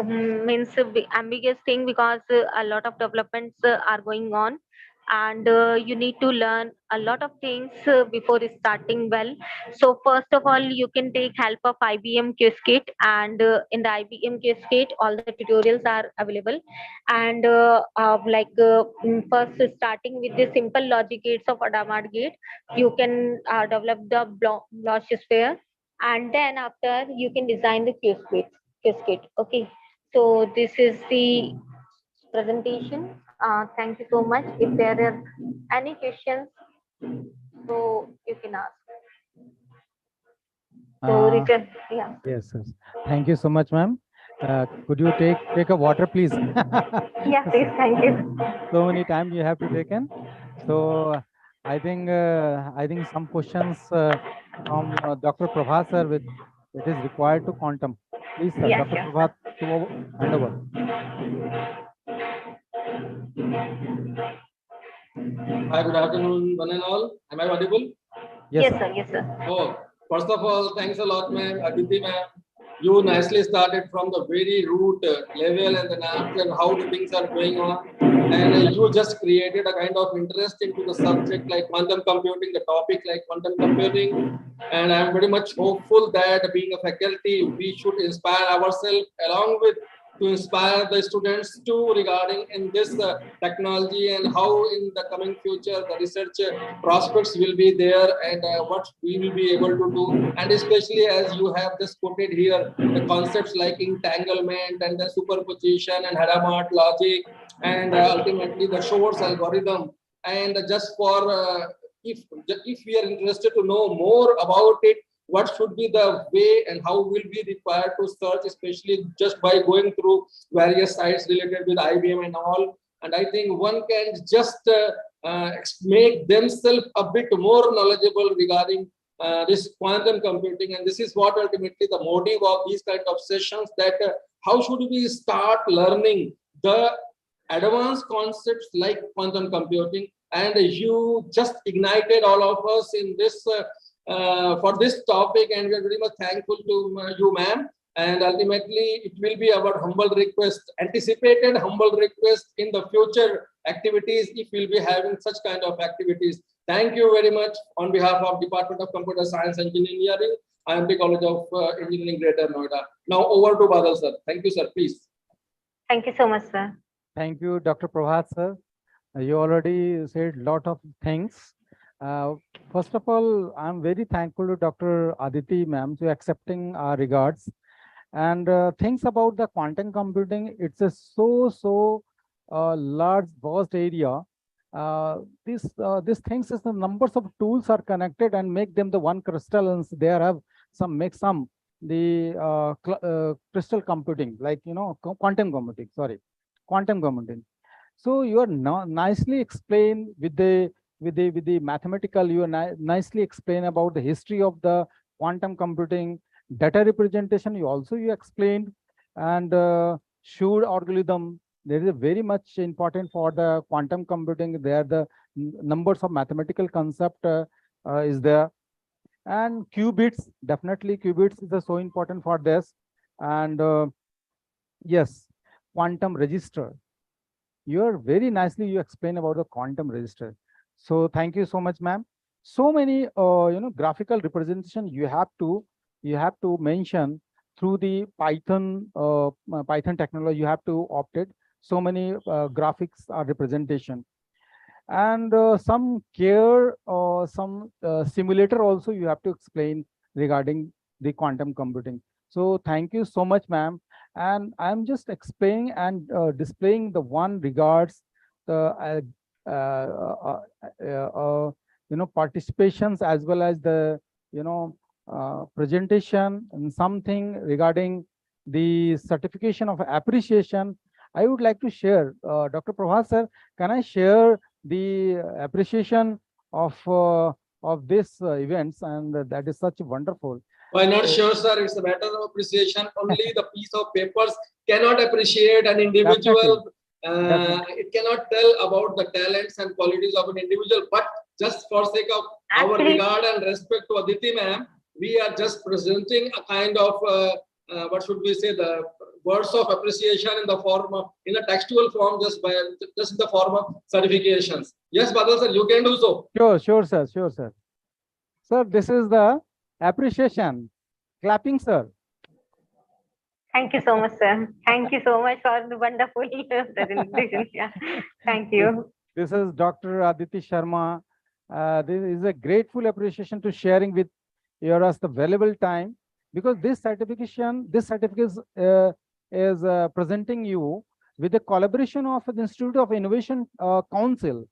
means a ambiguous thing, because a lot of developments are going on, and you need to learn a lot of things before starting well. So first of all, you can take help of IBM Qiskit, and in the IBM Qiskit all the tutorials are available. And first starting with the simple logic gates of Adamard gate, you can develop the Bloch sphere, and then after you can design the Qiskit. Okay, so this is the presentation. Thank you so much. If there are any questions, so you can ask. So Richard, yeah. Yes, yes. Thank you so much, ma'am. Could you take a water, please? Yeah, please. Thank you. So many times you have to take in. So I think some questions from Dr. Prabhat sir, with it is required to quantum. Please, sir, Yeah, Dr. sure. Prabhat, to hand over. Hi, good afternoon, one and all. Am I audible? Yes, sir. Yes, sir. Oh, first of all, thanks a lot, ma'am. Aditi, ma'am. You nicely started from the very root level, and then after how the things are going on. And you just created a kind of interest into the subject like quantum computing, the topic like quantum computing. And I'm very much hopeful that being a faculty, we should inspire ourselves along with to inspire the students too regarding in this technology, and how in the coming future the research prospects will be there, and what we will be able to do. And especially as you have just quoted here, the concepts like entanglement and the superposition and Hadamard logic, and ultimately the Shor's algorithm. And just for if we are interested to know more about it, what should be the way and how will be required to search, especially just by going through various sites related with IBM and all. And I think one can just make themselves a bit more knowledgeable regarding this quantum computing. And this is what ultimately the motive of these kind of sessions, that how should we start learning the advanced concepts like quantum computing. And you just ignited all of us in this for this topic, and we are very much thankful to you, ma'am. And ultimately, it will be our humble request, anticipated humble request in the future activities, if we'll be having such kind of activities. Thank you very much on behalf of Department of Computer Science and Engineering, IMT College of Engineering, Greater Noida. Now over to Badal sir. Thank you, sir. Please. Thank you so much, sir. Thank you, Dr. Prabhat sir. You already said a lot of things. Uh, First of all, I'm very thankful to Dr. Aditi ma'am to accepting our regards. And things about the quantum computing, it's a so large, vast area. This things is the numbers of tools are connected and make them the one crystal, and there have some make some the crystal computing, like quantum computing. Sorry, quantum computing. So you are nicely explained with the mathematical. You are nicely explain about the history of the quantum computing, data representation. You explained, and Schur algorithm. There is a very much important for the quantum computing. There the numbers of mathematical concept is there, and qubits. Definitely, qubits is so important for this, and yes, quantum register. You're very nicely you explain about the quantum register. So thank you so much, ma'am. So many graphical representation you have to mention through the Python technology. You have to opt it. So many graphics are representation, and some care or some simulator also you have to explain regarding the quantum computing. So thank you so much, ma'am. And I'm just explaining and displaying the one regards the participations, as well as the presentation, and something regarding the certification of appreciation. I would like to share, Dr. Prabhat sir, can I share the appreciation of this events, and that is such wonderful. Why not? Sure, sir. It's a matter of appreciation. Only the piece of papers cannot appreciate an individual. Definitely. It cannot tell about the talents and qualities of an individual. But just for sake of our Actually- regard and respect to Aditi ma'am, we are just presenting a kind of what should we say, the words of appreciation in the form of, in a textual form, just in the form of certifications. Yes, Badal sir, you can do so. Sure, sir. Sure, sir. Sir, this is the appreciation. Clapping, sir. Thank you so much, sir. Thank you so much for the wonderful presentation. Yeah. Thank you. This is Dr. Aditi Sharma. This is a grateful appreciation to sharing with us the valuable time, because this certificate is presenting you with the collaboration of the Institute of Innovation Council,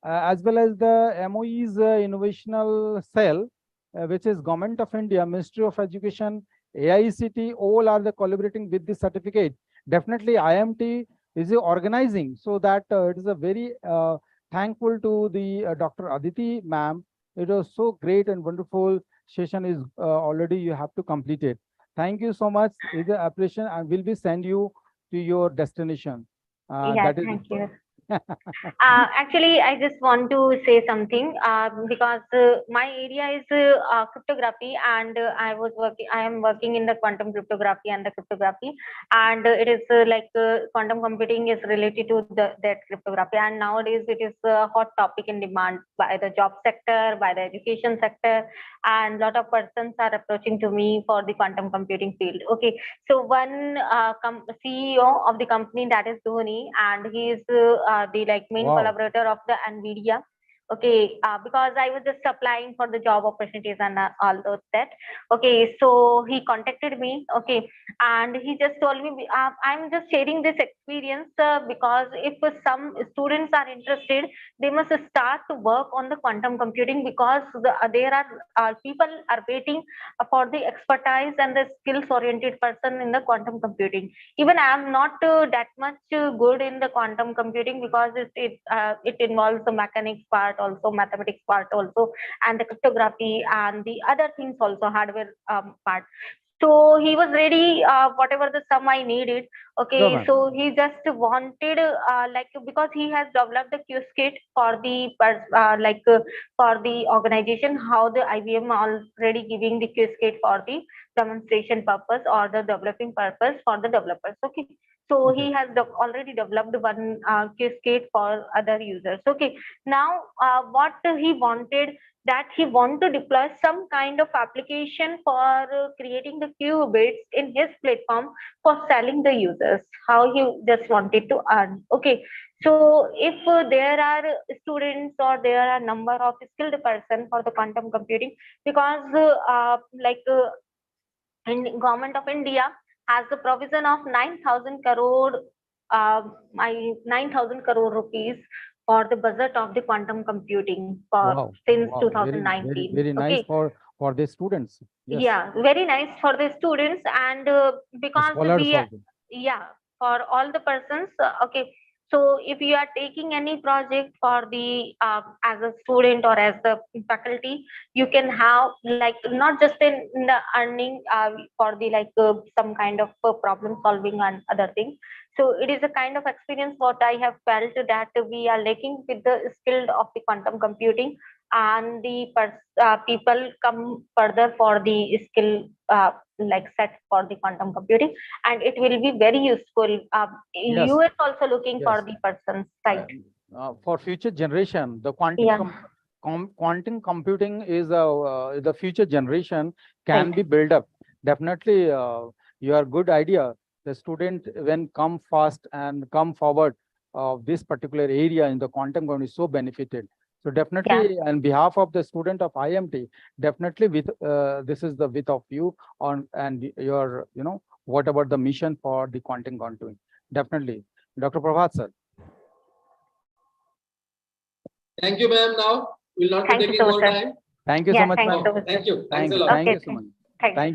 as well as the MOE's innovational cell, which is Government of India, Ministry of Education, AICT, all are the collaborating with this certificate. Definitely IMT is organizing, so that it is a very thankful to the Dr. Aditi ma'am. It was so great and wonderful session is already you have to complete it. Thank you so much. Is the appreciation and will be send you to your destination. Yeah, thank you. Actually, I just want to say something because my area is cryptography, and I am working in the quantum cryptography and the cryptography, and it is quantum computing is related to that cryptography, and nowadays it is a hot topic in demand by the job sector, by the education sector, and lot of persons are approaching to me for the quantum computing field. Okay, so one CEO of the company, that is Dhoni, and he is the main Wow. collaborator of the NVIDIA. Okay, because I was just applying for the job opportunities and all those that. Okay, so he contacted me. Okay, and he just told me I'm just sharing this experience because if some students are interested, they must start to work on the quantum computing, because there are people are waiting for the expertise and the skills oriented person in the quantum computing. Even I am not that much good in the quantum computing, because it involves the mechanics part also, mathematics part also, and the cryptography and the other things also, hardware part. So he was ready, whatever the sum I needed. Okay, Sure, ma'am. so he just wanted because he has developed the Qiskit for the for the organization, how the IBM already giving the Qiskit for the demonstration purpose or the developing purpose for the developers. Okay, so Okay. he has already developed one Qiskit for other users. Okay, now what he wanted, that he want to deploy some kind of application for creating the qubits in his platform for selling the users, how he just wanted to earn. Okay, so if there are students or there are number of skilled person for the quantum computing, because in government of India has the provision of 9,000 crore, my 9,000 crore rupees for the budget of the quantum computing for Wow, since wow, very, 2019. very nice Okay, for the students. Yes, yeah, very nice for the students, and because scholars we also. yeah, for all the persons. Okay, so if you are taking any project for the as a student or as the faculty, you can have like not just in the earning for the like some kind of problem solving and other things. So it is a kind of experience what I have felt that we are lacking with the skill of the quantum computing, and the people come further for the skill like set for the quantum computing, and it will be very useful. Yes, US also looking for yes. the persons, right? For future generation, the Yeah, quantum computing is the future generation can right. be built up. Definitely, your good idea. The student when come fast and come forward of this particular area in the quantum computing is so benefited. So Yeah, definitely, on behalf of the student of IMT, definitely with this is the width of you on and your what about the mission for the quantum computing? Definitely, Dr. Prabhat sir. Thank you, ma'am. Now we'll not be thank you taking so much, more sir. time. Thank you so Yeah, much, thank you ma'am. so much. Thank you. Thanks Thank a you. lot. Thank Okay, you so much. thank you. Thank